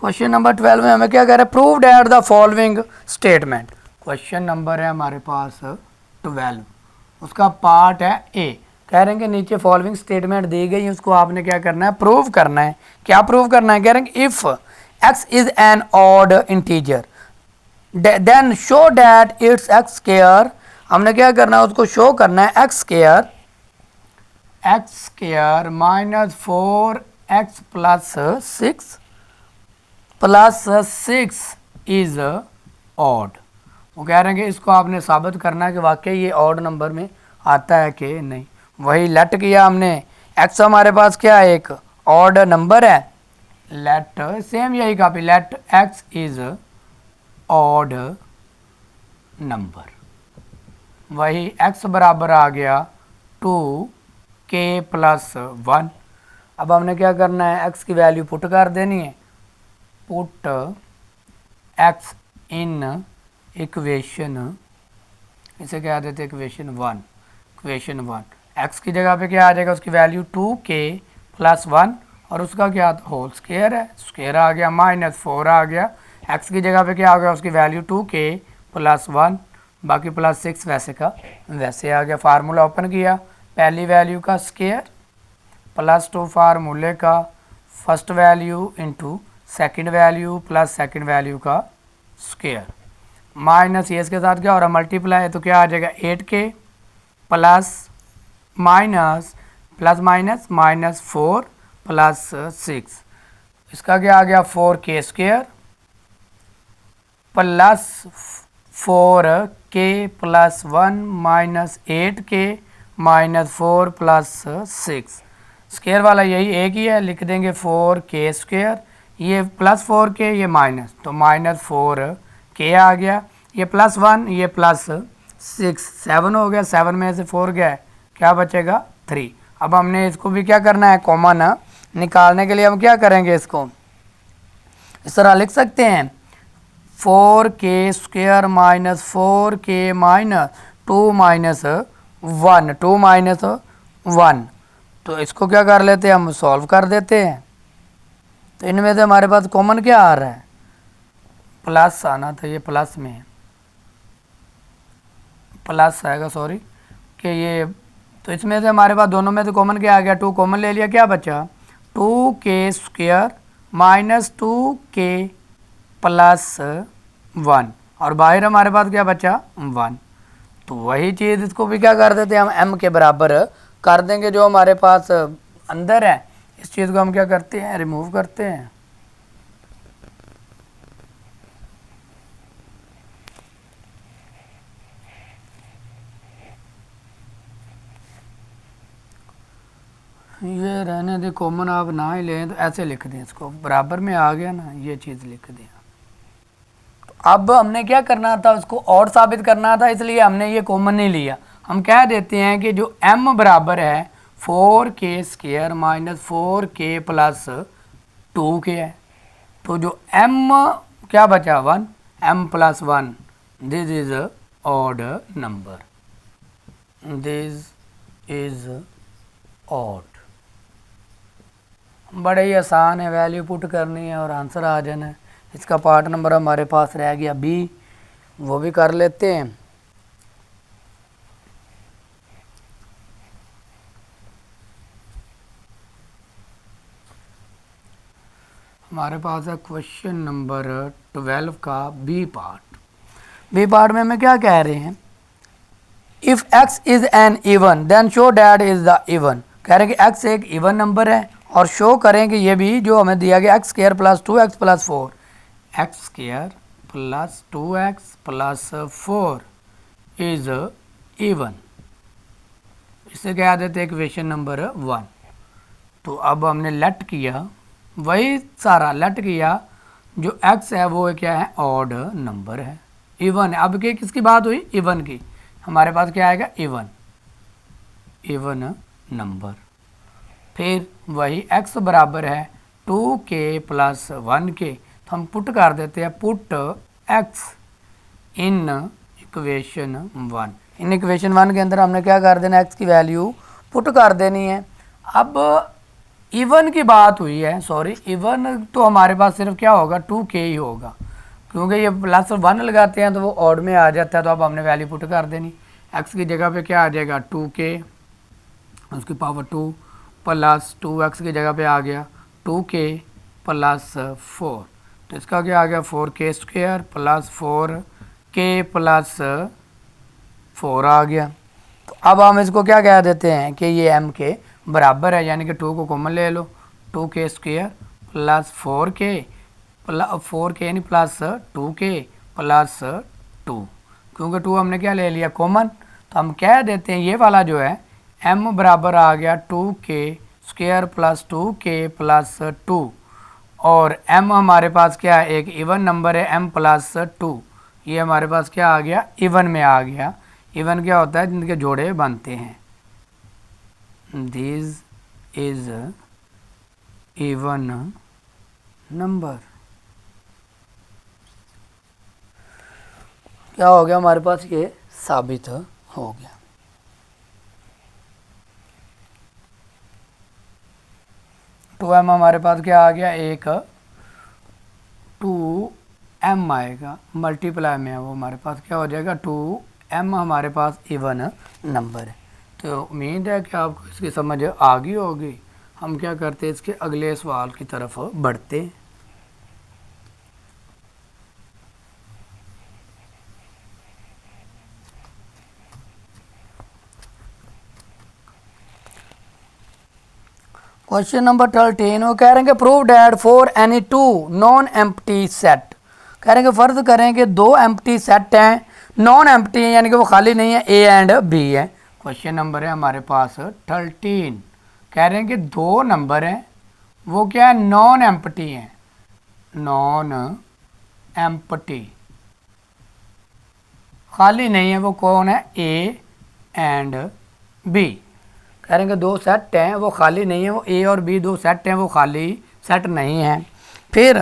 क्वेश्चन नंबर 12 में हमें क्या कह रहे हैं, prove that the following statement. Question number है हमारे पास 12, उसका पार्ट है ए, कह रहे हैं कि नीचे फॉलोइंग स्टेटमेंट दी गई है, उसको आपने क्या करना है प्रूव करना है। क्या प्रूव करना है, कह रहे हैं कि if x is an odd integer then show that it's x square, हमने क्या करना है उसको शो करना है x square minus 4x plus 6 plus 6 is odd. वो कह रहे हैं कि इसको आपने साबित करना है कि वाकई ये ऑड नंबर में आता है कि नहीं। वही लेट किया हमने, x हमारे पास क्या है एक ऑड नंबर है, लेट सेम यही copy, let x is odd number, वही x बराबर आ गया 2k+1। अब हमने क्या करना है, x की वैल्यू पुट कर देनी है, पुट x इन इक्वेशन, इसे क्या देते हैं इक्वेशन वन। x की जगह पे क्या आ जाएगा, उसकी वैल्यू 2k+1 और उसका क्या होल स्क्वायर है, स्क्वायर आ गया, -4 आ गया। x की जगह पे क्या आ गया, उसकी वैल्यू 2k+1, बाकी +6 वैसे का वैसे आ गया। फार्मूला ओपन किया, पहली वैल्यू का स्क्वायर +2 फार्मूले का first value into second value plus second value का स्क्वायर, माइनस ये इसके साथ क्या हो रहा है मल्टीप्लाई, तो क्या आ जाएगा 8k प्लस माइनस -4 +6, इसका क्या आ गया 4k² plus 4k+1 -8k -4 +6, square वाला यही एक ही है, लिख देंगे 4k², ये +4k ये माइनस, तो -4k आ गया, ये +1 ये +6, 7 हो गया, 7 में से 4 गया है, क्या बचेगा 3। अब हमने इसको भी क्या करना है, कॉमन निकालने के लिए हम क्या करेंगे, इसको इस तरह लिख सकते हैं 4k² -4k -2 तो इसको क्या कर लेते हैं, हम सॉल्व कर देते हैं। तो इनमें से हमारे पास कॉमन क्या आ रहा है, प्लस आना था, ये प्लस में है, प्लस आएगा सॉरी कि ये, तो इसमें से हमारे पास दोनों में से कॉमन क्या आ गया, 2 कॉमन ले लिया, क्या बचा 2k² -2k+1 और बाहर हमारे पास क्या बचा 1। तो वही चीज़ इसको भी क्या कर देते हैं, हम m के बराबर कर देंगे, जो हमारे पास अंदर है इस चीज़ को हम क्या करते हैं, रिमूव करते हैं। ये रहने दे, कॉमन आप ना ही लें, तो ऐसे लिख दें, इसको बराबर में आ गया ना, ये चीज़ लिख दें। तो अब हमने क्या करना था, उसको और साबित करना था, इसलिए हमने ये कॉमन नहीं लिया। हम कह देते हैं कि जो m बराबर है 4k² -4k+2k है, तो जो m क्या बचा 1, m+1, this is odd number, this is odd. बड़े ही आसान है, वैल्यू पुट करनी है और आंसर आ जाना है। इसका पार्ट नंबर हमारे पास रह गया बी, वो भी कर लेते हैं। हमारे पास है क्वेश्चन नंबर 12 का बी पार्ट। बी पार्ट में हमें क्या कह रहे हैं, if x is an even then show that is the even. कह रहे हैं कि x एक इवन नंबर है और शो करें कि ये भी जो हमें दिया गया x² + 2x + 4, x² + 2x + 4 is even, इसे कह देते हैं इक्वेशन नंबर 1। तो अब हमने लेट किया, वही सारा लेट किया, जो x है वो क्या है, ऑड नंबर है, इवन है। अब के किसकी बात हुई, इवन की, हमारे पास क्या आएगा इवन नंबर। फिर वही x बराबर है 2k+1k, तो हम पुट कर देते हैं, put x in equation 1। In equation 1 के अंदर हमने क्या कर देना, x की वैल्यू पुट कर देनी है। अब इवन की बात हुई है, सॉरी इवन तो हमारे पास सिर्फ क्या होगा 2k ही होगा, क्योंकि ये +1 लगाते हैं तो वो ऑड में आ जाता है। तो अब हमने वैल्यू पुट कर देनी, x की जगह पे क्या आ जाएगा 2k उसकी पावर 2 प्लस 2x की जगह पे आ गया 2k + 4, तो इसका क्या आ गया 4k² + 4k + 4 आ गया। तो अब हम इसको क्या कह देते हैं कि ये m के बराबर है, यानी कि 2 को कॉमन ले लो, 2k² + 4k यानी प्लस 2k + 2, क्योंकि 2 हमने क्या ले लिया कॉमन, तो हम कह देते हैं ये वाला जो है m बराबर आ गया 2k² + 2k + 2, और m हमारे पास क्या है, एक इवन नंबर है m + 2, ये हमारे पास क्या आ गया, इवन में आ गया, इवन क्या होता है, जिनके जोड़े बनते हैं। This is even number. क्या हो गया हमारे पास, ये साबित हो गया। टू एम हमारे पास क्या आ गया, एक 2m आएगा, मल्टीप्लाई में है वो, हमारे पास क्या हो जाएगा 2m, हमारे पास इवन नंबर है। तो उम्मीद है कि आपको इसकी समझ आ गई होगी। हम क्या करते हैं, इसके अगले सवाल की तरफ बढ़ते हैं। क्वेश्चन नंबर 13 वो कह रहे हैं कि prove that for any two non empty set. कह रहे हैं कि फर्ज करें कि दो एम्प्टी सेट हैं, नॉन एम्प्टी हैं, यानी कि वो खाली नहीं है, ए एंड बी है। क्वेश्चन नंबर है हमारे पास 13। कह रहे हैं कि दो नंबर हैं, वो क्या है, नॉन एम्प्टी हैं, नॉन एम्प्टी, खाली नहीं है, वो कौन है, ए एंड बी। कह रहे हैं कि दो सेट हैं, वो खाली नहीं है, वो ए और बी दो सेट हैं, वो खाली सेट नहीं है। फिर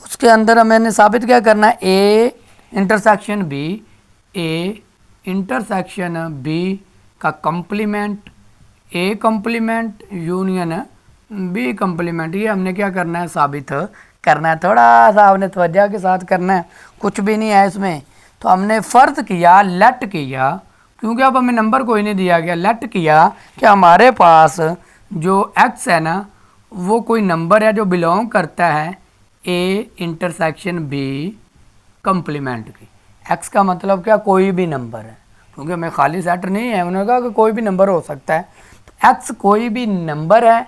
उसके अंदर मैंने साबित क्या करना है, A intersection B, A intersection B का complement, A complement union B complement, ये हमने क्या करना है, साबित करना है। थोड़ा सा हमने तवज्जो के साथ करना है, कुछ भी नहीं है इसमें। तो हमने फ़र्ज़ किया, लेट किया, क्योंकि अब हमें नंबर कोई नहीं दिया गया, लेट किया कि हमारे पास जो x है ना, वो कोई नंबर है जो बिलोंग करता है ए इंटरसेक्शन बी कंप्लीमेंट की। x का मतलब क्या, कोई भी नंबर है, क्योंकि हमें खाली सेट नहीं है, उन्होंने कहा कि कोई भी नंबर हो सकता है। तो x कोई भी नंबर है,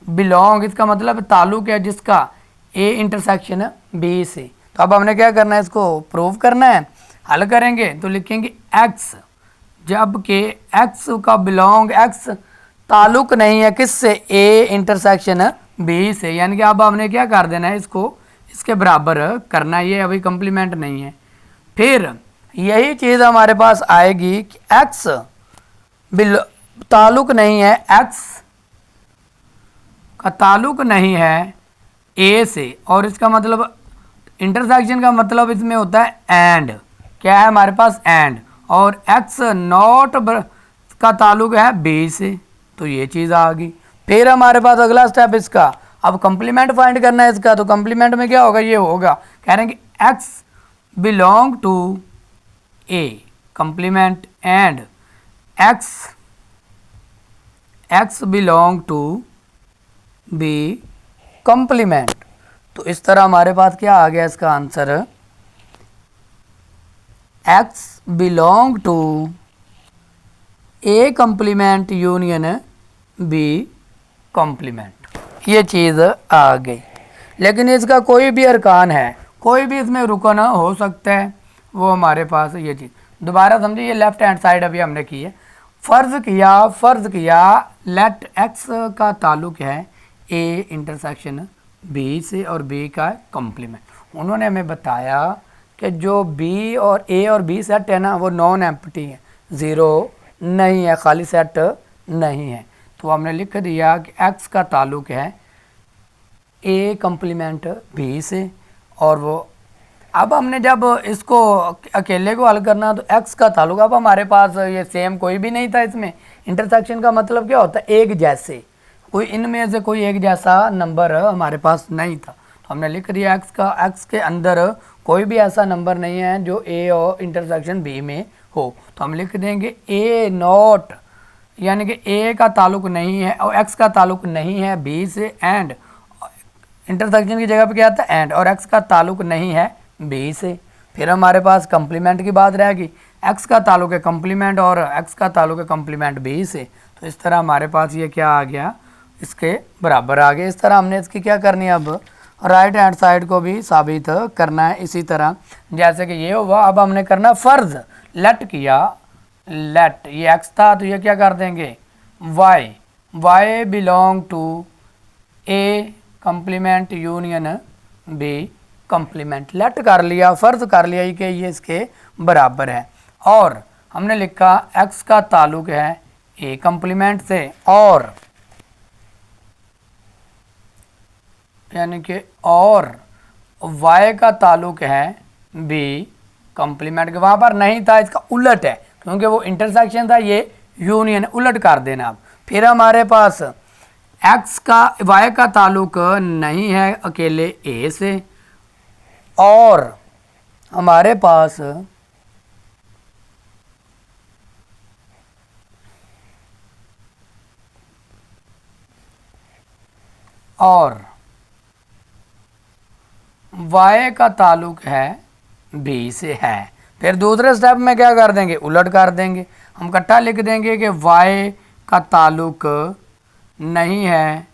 बिलोंग इसका मतलब ताल्लुक है जिसका ए इंटरसेक्शन बी से। तो अब हमने क्या करना है, इसको प्रूव करना है। हल करेंगे तो लिखेंगे x, जब के x का बिलोंग, x ताल्लुक नहीं है किससे, ए इंटरसेक्शन बी से, यानी कि अब हमने क्या कर देना है, इसको इसके बराबर करना है, ये अभी कंप्लीमेंट नहीं है। फिर यही चीज़ हमारे पास आएगी कि x ताल्लुक नहीं है, x का ताल्लुक नहीं है ए से, और इसका मतलब इंटरसेक्शन का मतलब इसमें होता है एंड, क्या है हमारे पास, एंड, और x नॉट का ताल्लुक है बी से, तो ये चीज़ आ गई। फिर हमारे पास अगला स्टेप इसका, अब कंप्लीमेंट फाइंड करना है इसका। तो कंप्लीमेंट में क्या होगा, ये होगा, कह रहे हैं कि x belong to A complement and x belong to B complement. तो इस तरह हमारे पास क्या आ गया इसका answer, x belong to A complement union B complement, ये चीज़ आ गई। लेकिन इसका कोई भी अरकान है, कोई भी इसमें रुकन हो सकता है, वो हमारे पास ये चीज़ दोबारा समझिए। ये लेफ्ट हैंड साइड अभी हमने की है, फ़र्ज़ किया लेट x का ताल्लुक है ए इंटरसेक्शन बी से और बी का कंप्लीमेंट। उन्होंने हमें बताया कि जो बी और ए और बी सेट है ना, वो नॉन एम्प्टी है, ज़ीरो नहीं है, खाली सेट नहीं है। तो हमने लिख दिया कि x का ताल्लुक है ए कंप्लीमेंट बी से, और वो अब हमने जब इसको अकेले को हल करना तो x का ताल्लुक, अब हमारे पास ये सेम कोई भी नहीं था इसमें। इंटरसेक्शन का मतलब क्या होता है, एक जैसे, कोई इनमें से कोई एक जैसा नंबर हमारे पास नहीं था। तो हमने लिख दिया x के अंदर कोई भी ऐसा नंबर नहीं है जो a और इंटरसेक्शन b में हो। तो हम लिख देंगे a नॉट, यानी कि a का ताल्लुक नहीं है और x का ताल्लुक नहीं है b से, एंड इंटरसेक्शन की जगह पे क्या आता है एंड, और x का ताल्लुक नहीं है b से। फिर हमारे पास कंप्लीमेंट की बात रहेगी, x का ताल्लुक है कंप्लीमेंट और x का ताल्लुक है कंप्लीमेंट b से। तो इस तरह हमारे पास ये क्या आ गया, इसके बराबर आ गया। इस तरह हमने इसकी क्या करनी है, अब राइट हैंड साइड को भी साबित करना है इसी तरह, जैसे कि ये हुआ। अब हमने करना फ़र्ज़, लेट किया, लेट ये x था तो ये क्या कर देंगे y belong to A complement union B complement. Let कर लिया, फ़र्ज़ कर लिया कि ये इसके बराबर है, और हमने लिखा x का ताल्लुक है a कंप्लीमेंट से और यानी कि और y का ताल्लुक है b कंप्लीमेंट के। वहाँ पर नहीं था, इसका उलट है क्योंकि वो इंटरसेक्शन था, ये यूनियन, उलट कर देना आप। फिर हमारे पास x का y का ताल्लुक नहीं है अकेले a से और हमारे पास और y का ताल्लुक है b से है। फिर दूसरे स्टेप में क्या कर देंगे, उलट कर देंगे। हम इकट्ठा लिख देंगे कि y का ताल्लुक नहीं है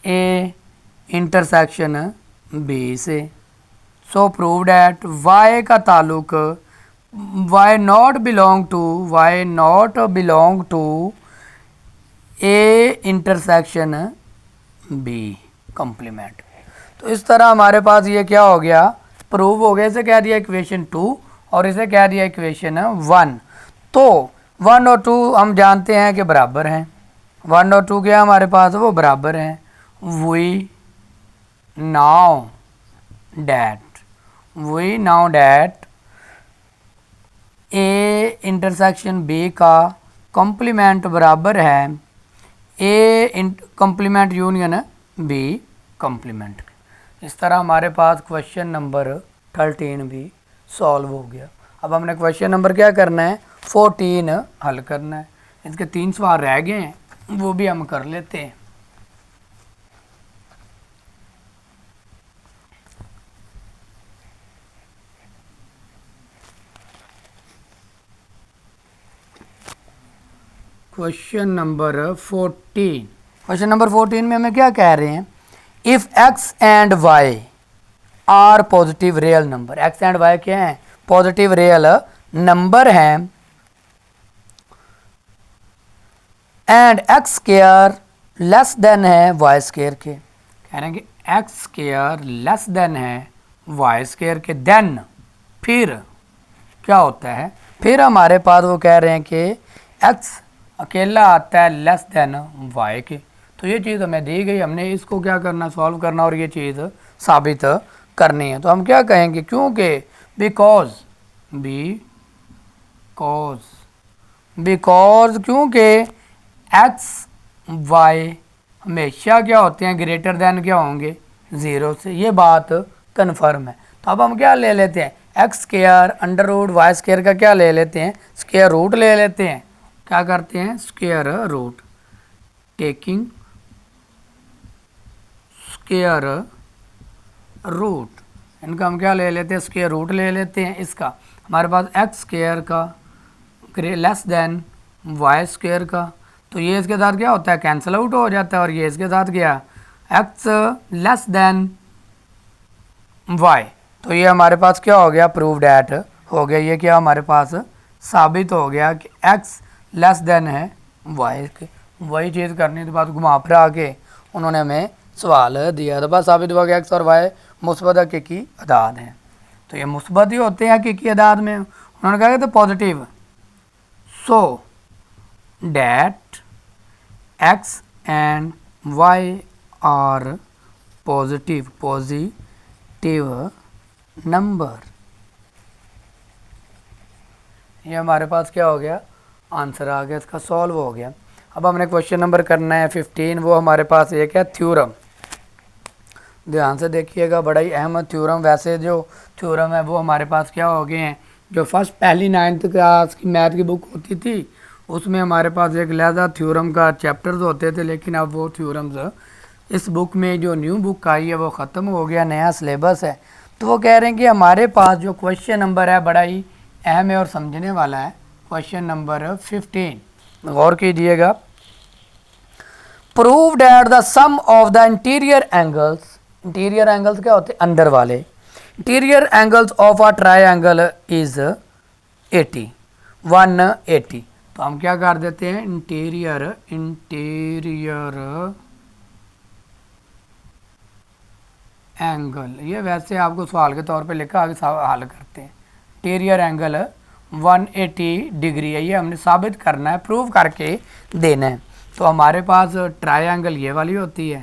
a इंटरसेक्शन b से। सो प्रूव डैट y का ताल्लुक y not belong to a intersection b complement. तो इस तरह हमारे पास ये क्या हो गया, प्रूव हो गया। इसे कह दिया इक्वेशन 2 और इसे कह दिया इक्वेशन 1। तो 1 और 2 हम जानते हैं कि बराबर हैं। 1 और 2 क्या हमारे पास, वो बराबर हैं। We now that A intersection B का कंप्लीमेंट बराबर है A complement union B complement. इस तरह हमारे पास क्वेश्चन नंबर 13 भी सॉल्व हो गया। अब हमने क्वेश्चन नंबर क्या करना है, 14 हल करना है। इसके 3 सवाल रह गए हैं, वो भी हम कर लेते हैं। क्वेश्चन नंबर 14 में हमें क्या कह रहे हैं, if x and y are positive real number. x and y क्या हैं, पॉजिटिव रियल नंबर हैं and x square less than है y स्क्वायर के। कह रहे हैं कि x स्क्वायर लेस देन है y स्क्वायर के, देन फिर क्या होता है, फिर हमारे पास वो कह रहे हैं कि x अकेला आता है लेस देन y के। तो ये चीज़ हमें दी गई, हमने इसको क्या करना, सॉल्व करना और ये चीज़ साबित करनी है। तो हम क्या कहेंगे, क्योंकि बिकॉज क्योंकि x y हमेशा क्या होते हैं, ग्रेटर देन क्या होंगे, 0 से। ये बात कन्फर्म है। तो अब हम क्या ले लेते हैं, x square under root y square का क्या ले लेते हैं, स्क्वायर रूट ले लेते हैं। क्या करते हैं, square root, taking square root, इनका हम क्या ले लेते हैं, स्क्वायर रूट ले लेते हैं। इसका हमारे पास एक्स स्क्वायर का लेस देन वाई स्क्वायर का, तो ये इसके साथ क्या होता है, कैंसिल आउट हो जाता है। और ये इसके साथ क्या, एक्स लेस देन वाई। तो ये हमारे पास क्या हो गया, प्रूव डैट हो गया। ये क्या हमारे पास साबित हो गया कि एक्स लेस देन है वाई के। वही चीज़ करने के बाद घुमा फिरा के उन्होंने हमें सवाल दिया। तो बस साबित हुआ कि एक्स और वाई मुस्बत हकीकी अदाद हैं। तो ये मुस्बत ही होते हैं हकीकी अदाद में। उन्होंने कहा कि तो positive, so that x and y are positive number. ये हमारे पास क्या हो गया, आंसर आ गया, इसका सॉल्व हो गया। अब हमने क्वेश्चन नंबर करना है 15। वो हमारे पास एक है थ्योरम। ध्यान से देखिएगा, बड़ा ही अहम थ्योरम। वैसे जो थ्योरम है वो हमारे पास क्या हो गए हैं, जो फर्स्ट पहली 9th क्लास की मैथ की बुक होती थी उसमें हमारे पास एक लहजा थ्योरम का चैप्टर्स होते थे, लेकिन अब वो थ्योरम्स इस बुक में जो न्यू बुक आई है वो ख़त्म हो गया, नया सिलेबस है। तो वो कह रहे हैं कि हमारे पास जो क्वेश्चन नंबर है बड़ा ही अहम है और समझने वाला है। क्वेश्चन नंबर 15 गौर कीजिएगा। Prove that the sum of the interior angles, interior angles क्या होते हैं, अंदर वाले, interior angles of a triangle is 80 180। तो हम क्या कर देते हैं, इंटीरियर एंगल, ये वैसे आपको सवाल के तौर पे लिखा, आगे हल करते हैं। इंटीरियर एंगल 180 डिग्री है, ये हमने साबित करना है, प्रूव करके देना है। तो हमारे पास ट्रायंगल ये वाली होती है,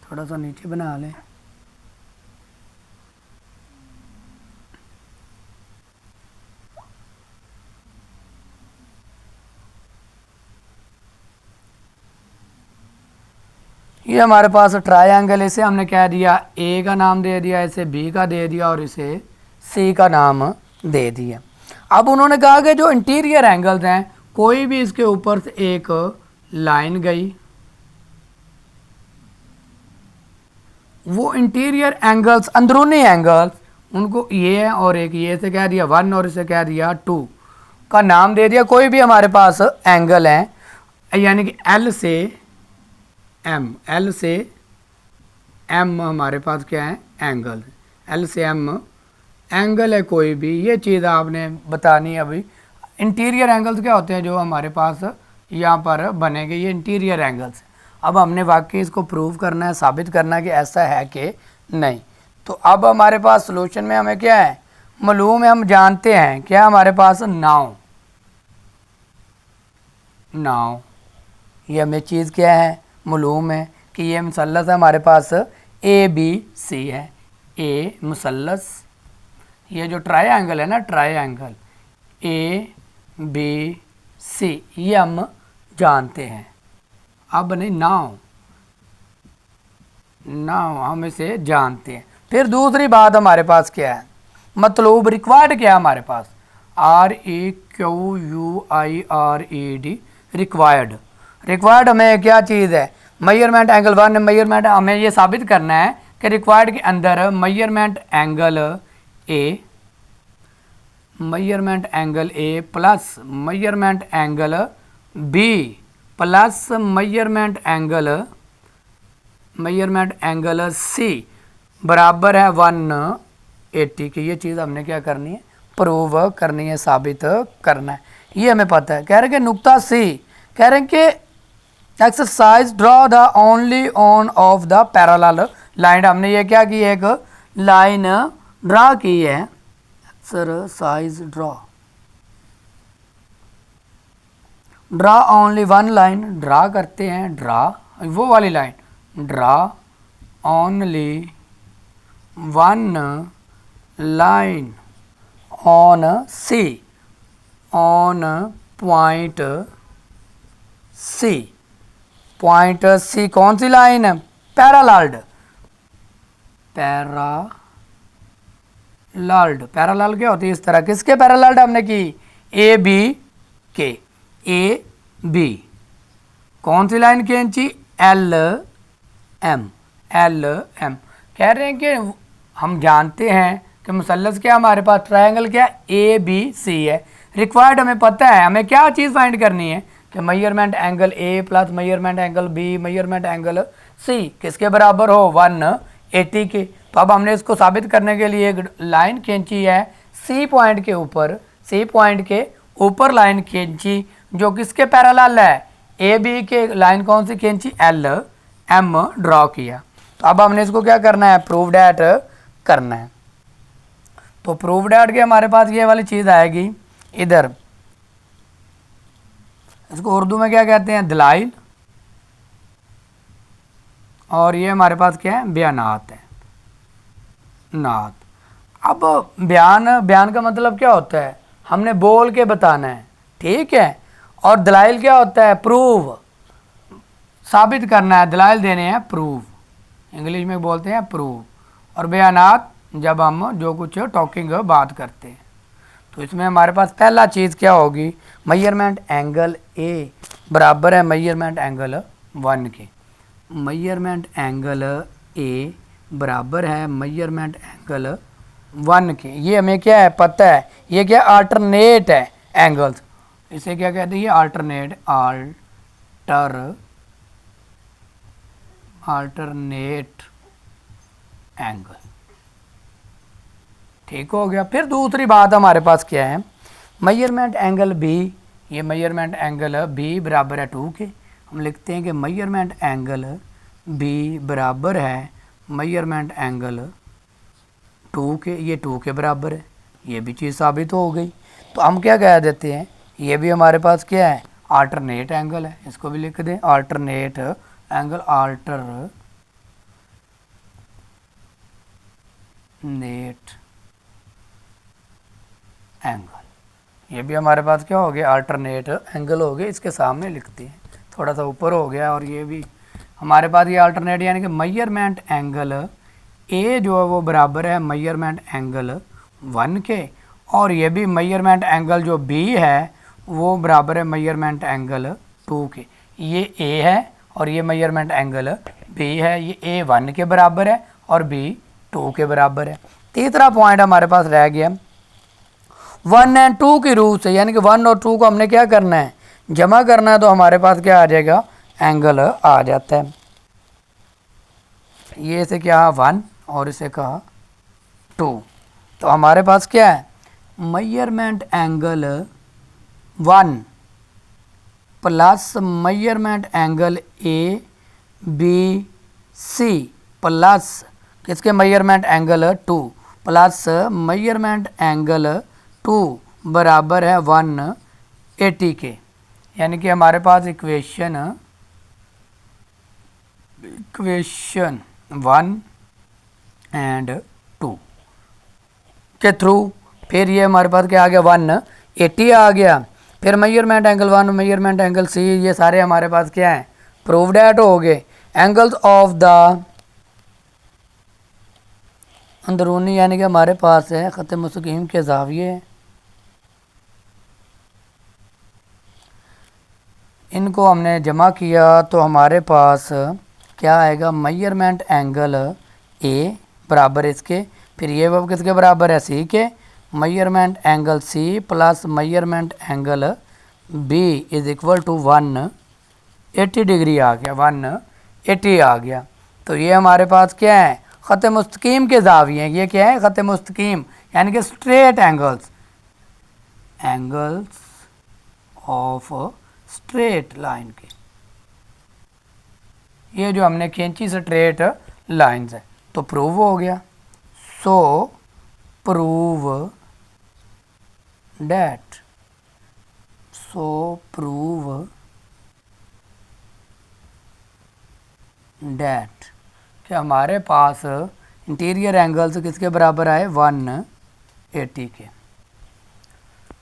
थोड़ा सा नीचे बना लें। ये हमारे पास ट्रायंगल, इसे हमने क्या दिया, ए का नाम दे दिया, इसे बी का दे दिया और इसे सी का नाम दे दिया। अब उन्होंने कहा कि जो इंटीरियर एंगल्स हैं, कोई भी इसके ऊपर से एक लाइन गई, वो इंटीरियर एंगल्स, अंदरूनी एंगल्स, उनको ये है और एक ये से कह दिया 1 और इसे कह दिया 2 का नाम दे दिया। कोई भी हमारे पास एंगल है, यानी कि एल से एम, एल से एम हमारे पास क्या है, एंगल, एल से एम एंगल है कोई भी, ये चीज़ आपने बतानी है। अभी इंटीरियर एंगल्स क्या होते हैं जो हमारे पास यहाँ पर बनेंगे, ये इंटीरियर एंगल्स। अब हमने वाकई इसको प्रूव करना है, साबित करना है कि ऐसा है कि नहीं। तो अब हमारे पास सॉल्यूशन में हमें क्या है, मालूम है, हम जानते हैं क्या हमारे पास, नाउ, नाउ ये हमें चीज़ क्या है, मालूम है कि ये मुसल्लस है हमारे पास ए बी सी है, ए मुसल्लस, ये जो ट्रायंगल है ना, ट्रायंगल ए बी सी, ये हम जानते हैं। अब नहीं, नाउ, नाउ हम इसे जानते हैं। फिर दूसरी बात हमारे पास क्या है, मतलब रिक्वायर्ड क्या है हमारे पास, REQUIRED, रिक्वायर्ड। रिक्वायर्ड हमें क्या चीज़ है, मेजरमेंट एंगल 1, मेजरमेंट हमें ये साबित करना है कि रिक्वायर्ड के अंदर measurement angle A plus measurement angle B plus measurement angle C बराबर है 180 की। ये चीज़ हमने क्या करनी है, प्रूव करनी है, साबित करना है। ये हमें पता है। कह रहे हैं कि नुक्ता सी, कह रहे हैं कि exercise draw the only on of the parallel line. हमने ये क्या की, एक लाइन ड्रा की है, exercise draw only one line, draw करते हैं, ड्रा वो वाली line, draw only one line on C, on point C. Point C कौन सी लाइन है, पैरालल्ड, पैरालल्ड, पैरालल क्या होती है, इस तरह। किसके पैरालल्ड हमने की, ए बी के, ए बी। कौन सी लाइन खींची, एल एम, एल एम। कह रहे हैं कि हम जानते हैं कि मुसल्लस क्या हमारे पास, ट्रायंगल क्या, ए बी सी है। रिक्वायर्ड हमें पता है, हमें क्या चीज़ फाइंड करनी है कि measurement angle A plus measurement angle B measurement angle C किसके बराबर हो, 180 के। तो अब हमने इसको साबित करने के लिए एक लाइन खींची है सी पॉइंट के ऊपर, सी पॉइंट के ऊपर लाइन खींची जो किसके पैरेलल है, ए बी के। लाइन कौन सी खींची, एल एम ड्रॉ किया। तो अब हमने इसको क्या करना है, प्रूव डैट करना है। तो प्रूव डैट के हमारे पास ये वाली चीज़ आएगी इधर, इसको उर्दू में क्या कहते हैं, दलाइल, और ये हमारे पास क्या है, बयानात है, नात। अब बयान का मतलब क्या होता है, हमने बोल के बताना है, ठीक है। और दलाइल क्या होता है, प्रूव, साबित करना है, दलाइल देने हैं, प्रूव, इंग्लिश में बोलते हैं प्रूव। और बयानात जब हम जो कुछ टॉकिंग बात करते हैं। तो इसमें हमारे पास पहला चीज़ क्या होगी, मेजरमेंट एंगल ए बराबर है मेजरमेंट एंगल 1 के, मेजरमेंट एंगल ए बराबर है मेजरमेंट एंगल 1 के। ये हमें क्या है पता है, ये क्या अल्टरनेट है एंगल्स, इसे क्या कहते हैं, ये अल्टरनेट, अल्टरनेट एंगल, ठीक हो गया। फिर दूसरी बात हमारे पास क्या है, मेजरमेंट एंगल बी, ये मेजरमेंट एंगल बी बराबर है 2 के। हम लिखते हैं कि मेजरमेंट एंगल बी बराबर है मेजरमेंट एंगल 2 के, ये 2 के बराबर है। ये भी चीज़ साबित हो गई। तो हम क्या कह देते हैं, ये भी हमारे पास क्या है, अल्टरनेट एंगल है। इसको भी लिख दें अल्टरनेट एंगल, अल्टरनेट एंगल, ये भी हमारे पास क्या हो गया, अल्टरनेट एंगल हो गया। इसके सामने लिखते हैं, थोड़ा सा ऊपर हो गया। और ये भी हमारे पास ये अल्टरनेट यानी कि मेजरमेंट एंगल ए जो है वो बराबर है मेजरमेंट एंगल 1 के, और ये भी मेजरमेंट एंगल जो बी है वो बराबर है मेजरमेंट एंगल 2 के। ये ए है और ये मेजरमेंट एंगल बी है, ये ए 1 के बराबर है और बी 2 के बराबर है। तीसरा पॉइंट हमारे पास रह गया 1 और 2 की रूह से, यानी कि 1 और 2 को हमने क्या करना है, जमा करना है। तो हमारे पास क्या आ जाएगा, एंगल आ जाता है। ये इसे क्या 1 और इसे कहा 2। तो हमारे पास क्या है, measurement angle 1 plus measurement angle A B C plus किसके measurement angle 2 plus measurement angle 2 बराबर है 180 के। यानी कि हमारे पास इक्वेशन 1 एंड 2 के थ्रू फिर ये हमारे पास क्या आ गया, 180 आ गया। फिर measurement angle 1, measurement angle C, ये सारे हमारे पास क्या है, प्रूव्ड एट हो गए। एंगल्स ऑफ द अंदरूनी यानी कि हमारे पास है ख़त मुस्तकीम के ज़ाविये, इनको हमने जमा किया तो हमारे पास क्या आएगा, मेजरमेंट एंगल ए बराबर इसके, फिर ये वह किसके बराबर है, सी के। Measurement angle C plus measurement angle B is equal to 180 degree आ गया, 180 आ गया। तो ये हमारे पास क्या है, ख़त मुस्तकीम के ज़ाविये हैं। ये क्या है, ख़त मुस्तकीम यानी कि straight angles, angles of straight line के, ये जो हमने खींची स्ट्रेट लाइंस है। तो प्रूव हो गया। सो prove that, so prove that कि हमारे पास इंटीरियर एंगल्स किसके बराबर आए, 180 के।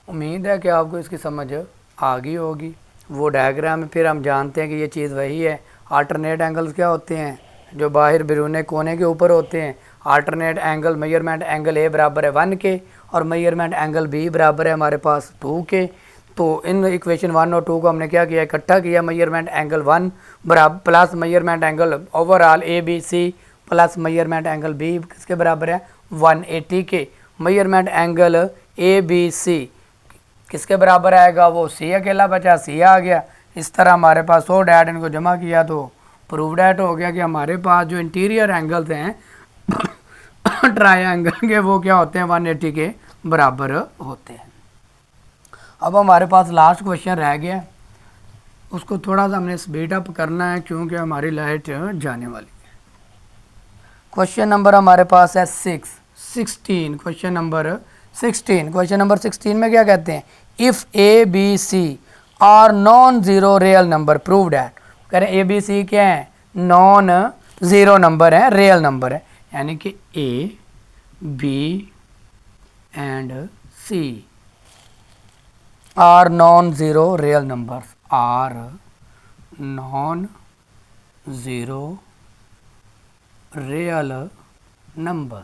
उम्मीद है कि आपको इसकी समझ आ गई होगी। वो डायग्राम फिर हम जानते हैं कि ये चीज़ वही है। अल्टरनेट एंगल्स क्या होते हैं, जो बाहर बिरूने कोने के ऊपर होते हैं। अल्टरनेट एंगल मेजरमेंट एंगल ए बराबर है 1 के और मेजरमेंट एंगल बी बराबर है हमारे पास 2 के। तो इन इक्वेशन 1 और 2 को हमने क्या किया, इकट्ठा किया। मेजरमेंट एंगल 1 बराबर plus measurement angle overall A B C plus measurement angle B किसके बराबर है, 180 के। Measurement angle A B C किसके बराबर आएगा, वो सी अकेला बचा, सी आ गया। इस तरह हमारे पास सो डैट, इनको जमा किया तो प्रूव डैट हो गया कि हमारे पास जो इंटीरियर एंगल्स हैं ट्रायंगल के, वो क्या होते हैं, 180 के बराबर होते हैं। अब हमारे पास लास्ट क्वेश्चन रह गया, उसको थोड़ा सा हमने स्पीड अप करना है क्योंकि हमारी लाइट जाने वाली है। क्वेश्चन नंबर हमारे पास है 16। क्वेश्चन नंबर 16 में क्या कहते हैं, if A B C are non zero real number prove that. कह रहे हैं ए बी सी क्या है, नॉन ज़ीरो नंबर है, रियल नंबर है। यानी कि A B and C are non zero real numbers, are non zero real number.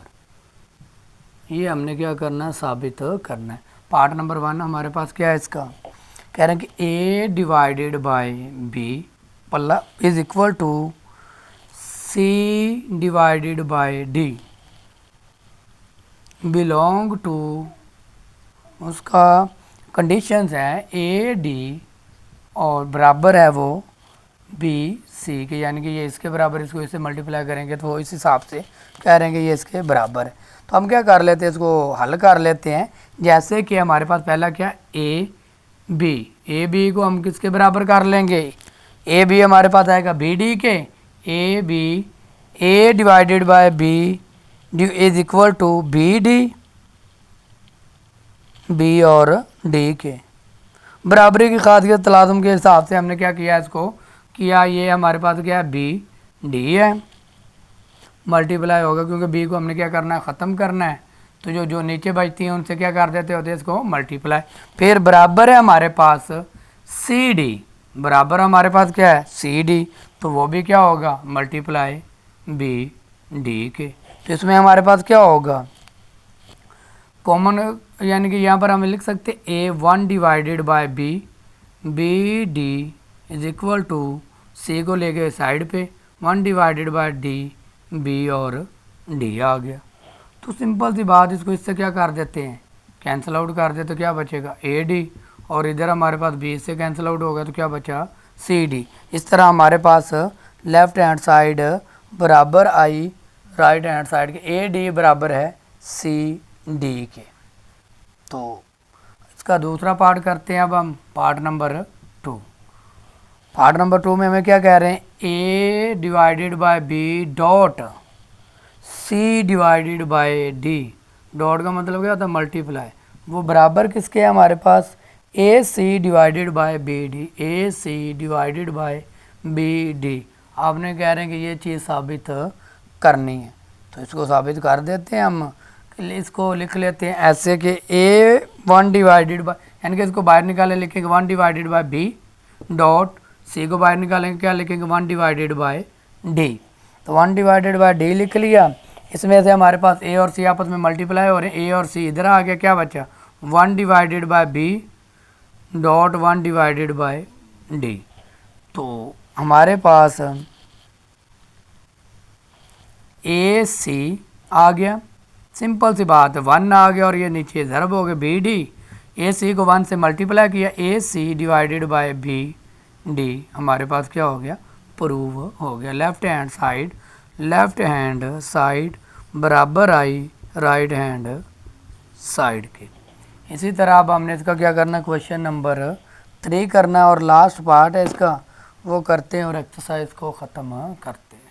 ये हमने क्या करना है, साबित करना है। पार्ट नंबर 1 हमारे पास क्या है इसका, कह रहे हैं कि a divided by b plus is equal to c divided by d belong to, उसका कंडीशंस है a d और बराबर है वो b c के, यानी कि ये इसके बराबर, इसको इससे मल्टीप्लाई करेंगे तो वो इस हिसाब से कह रहे हैं कि ये इसके बराबर है। तो हम क्या कर लेते हैं, इसको हल कर लेते हैं। जैसे कि हमारे पास पहला क्या, ए बी को हम किसके बराबर कर लेंगे, ए बी हमारे पास आएगा बी डी के। A B A divided by B is equal to B D B और डी के। बराबरी की खासियत तलाज़ुम के हिसाब से हमने क्या किया, इसको किया, ये हमारे पास क्या है, बी डी है, मल्टीप्लाई होगा क्योंकि बी को हमने क्या करना है, ख़त्म करना है, तो जो जो नीचे बचती हैं उनसे क्या कर देते होते हैं, इसको मल्टीप्लाई। फिर बराबर है हमारे पास सी डी, बराबर हमारे पास क्या है, सी डी, तो वो भी क्या होगा, मल्टीप्लाई बी डी के। तो इसमें हमारे पास क्या होगा, कॉमन, यानी कि यहाँ पर हम लिख सकते A one divided by B, B D is equal to C को ले गए साइड पे, one divided by D, B और डी आ गया। तो सिंपल सी बात, इसको इससे क्या कर देते हैं, कैंसिल आउट कर दे, तो क्या बचेगा, ए डी, और इधर हमारे पास बी से कैंसिल आउट होगा तो क्या बचा, सी डी। इस तरह हमारे पास लेफ्ट हैंड साइड बराबर आई राइट हैंड साइड के, ए डी बराबर है सी डी के। तो इसका दूसरा पार्ट करते हैं अब हम, पार्ट नंबर 2। पार्ट नंबर 2 में हमें क्या कह रहे हैं, A divided by B dot C divided by D, dot का मतलब क्या होता है, मल्टीप्लाई, वो बराबर किसके है हमारे पास, A C divided by B D, A C divided by B D. आपने कह रहे हैं कि ये चीज़ साबित करनी है, तो इसको साबित कर देते हैं हम, इसको लिख लेते हैं ऐसे कि ए वन डिवाइडेड बाय, यानी कि इसको बाहर निकाले लिखेंगे one divided by B dot C को बाहर निकालेंगे क्या लिखेंगे, वन डिवाइडेड बाय डी। तो वन डिवाइडेड बाय डी लिख लिया, इसमें से हमारे पास ए और सी आपस में मल्टीप्लाई हो रहे हैं, ए और सी इधर आ गया, क्या बचा, one divided by B dot one divided by D. तो हमारे पास ए सी आ गया, सिंपल सी बात है, वन आ गया और ये नीचे ज़रब हो गया, बी डी, ए सी को वन से मल्टीप्लाई किया, A C divided by B D, हमारे पास क्या हो गया, प्रूव हो गया। लेफ्ट हैंड साइड बराबर आई राइट हैंड साइड के। इसी तरह अब हमने इसका क्या करना है, क्वेश्चन नंबर 3 करना है, और लास्ट पार्ट है इसका, वो करते हैं और एक्सरसाइज को ख़त्म करते हैं।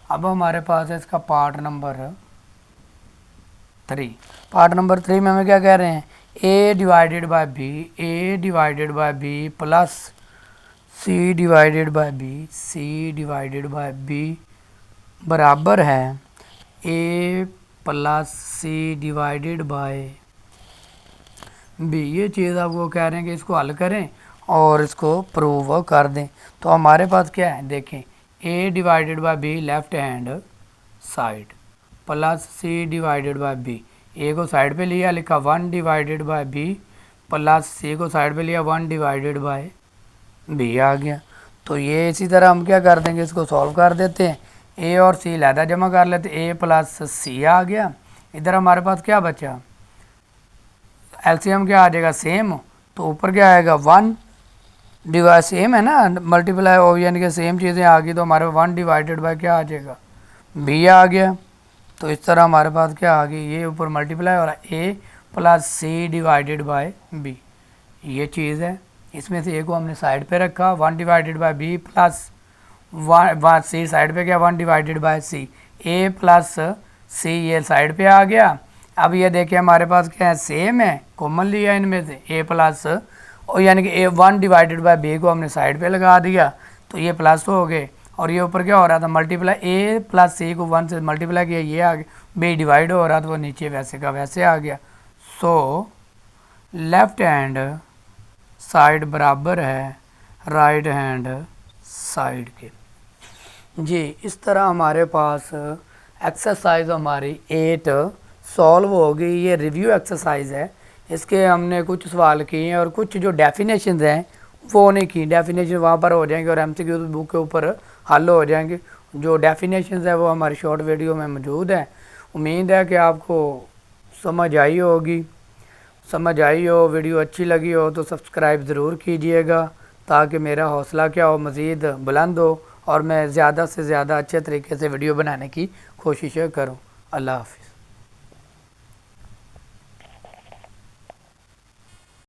अब हमारे पास है इसका पार्ट नंबर 3। पार्ट नंबर 3 में हमें क्या कह रहे हैं, A divided by B, A divided by B plus C divided by B, C divided by B बराबर है A plus C divided by B. ये चीज़ आपको कह रहे हैं कि इसको हल करें और इसको प्रूव कर दें। तो हमारे पास क्या है, देखें, A divided by B left hand side plus C divided by B, A को साइड पे लिया, लिखा one divided by B plus C को साइड पे लिया, वन डिवाइडेड बाय बी आ गया। तो ये इसी तरह हम क्या कर देंगे, इसको सॉल्व कर देते हैं, ए और सी लहदा जमा कर लेते, ए प्लस सी आ गया, इधर हमारे पास क्या बचा, एलसीएम क्या आ जाएगा, सेम, तो ऊपर क्या आएगा, वन डिवाइड, सेम है ना, मल्टीप्लाई हो, यानी कि सेम चीज़ें आ गई, तो हमारे वन डिवाइडेड बाय क्या आ जाएगा, बी आ गया। तो इस तरह हमारे पास क्या आ गई, ये ऊपर मल्टीप्लाई हो रहा है, A plus C divided by B, ये चीज़ है। इसमें से ए को हमने साइड पे रखा, one divided by B plus one C side पे गया, one divided by C, A plus C ये साइड पे आ गया। अब ये देखिए हमारे पास क्या है, सेम है, कॉमन लिया इनमें से, ए प्लस, और यानी कि ए वन डिवाइडेड बाय बी को हमने साइड पे लगा दिया, तो ये प्लस हो गए, और ये ऊपर क्या हो रहा था, मल्टीप्लाई, ए प्लस सी को वन से मल्टीप्लाई किया, ये आ गया, बी डिवाइड हो रहा था, वो नीचे वैसे का वैसे आ गया। सो लेफ्ट हैंड साइड बराबर है राइट हैंड साइड के। जी, इस तरह हमारे पास एक्सरसाइज हमारी 8 सॉल्व हो गई। ये रिव्यू एक्सरसाइज है, इसके हमने कुछ सवाल किए हैं और कुछ जो डेफिनेशंस हैं वो नहीं की, डेफिनेशन वहाँ पर हो जाएंगे और एमसीक्यू बुक के ऊपर हल हो जाएंगे। जो डेफिनेशंस है वो हमारी शॉर्ट वीडियो में मौजूद है। उम्मीद है कि आपको समझ आई होगी, वीडियो अच्छी लगी हो तो सब्सक्राइब ज़रूर कीजिएगा, ताकि मेरा हौसला क्या हो, मज़ीद बुलंद हो और मैं ज़्यादा से ज़्यादा अच्छे तरीके से वीडियो बनाने की कोशिश करूँ। अल्लाह हाफ़िज़।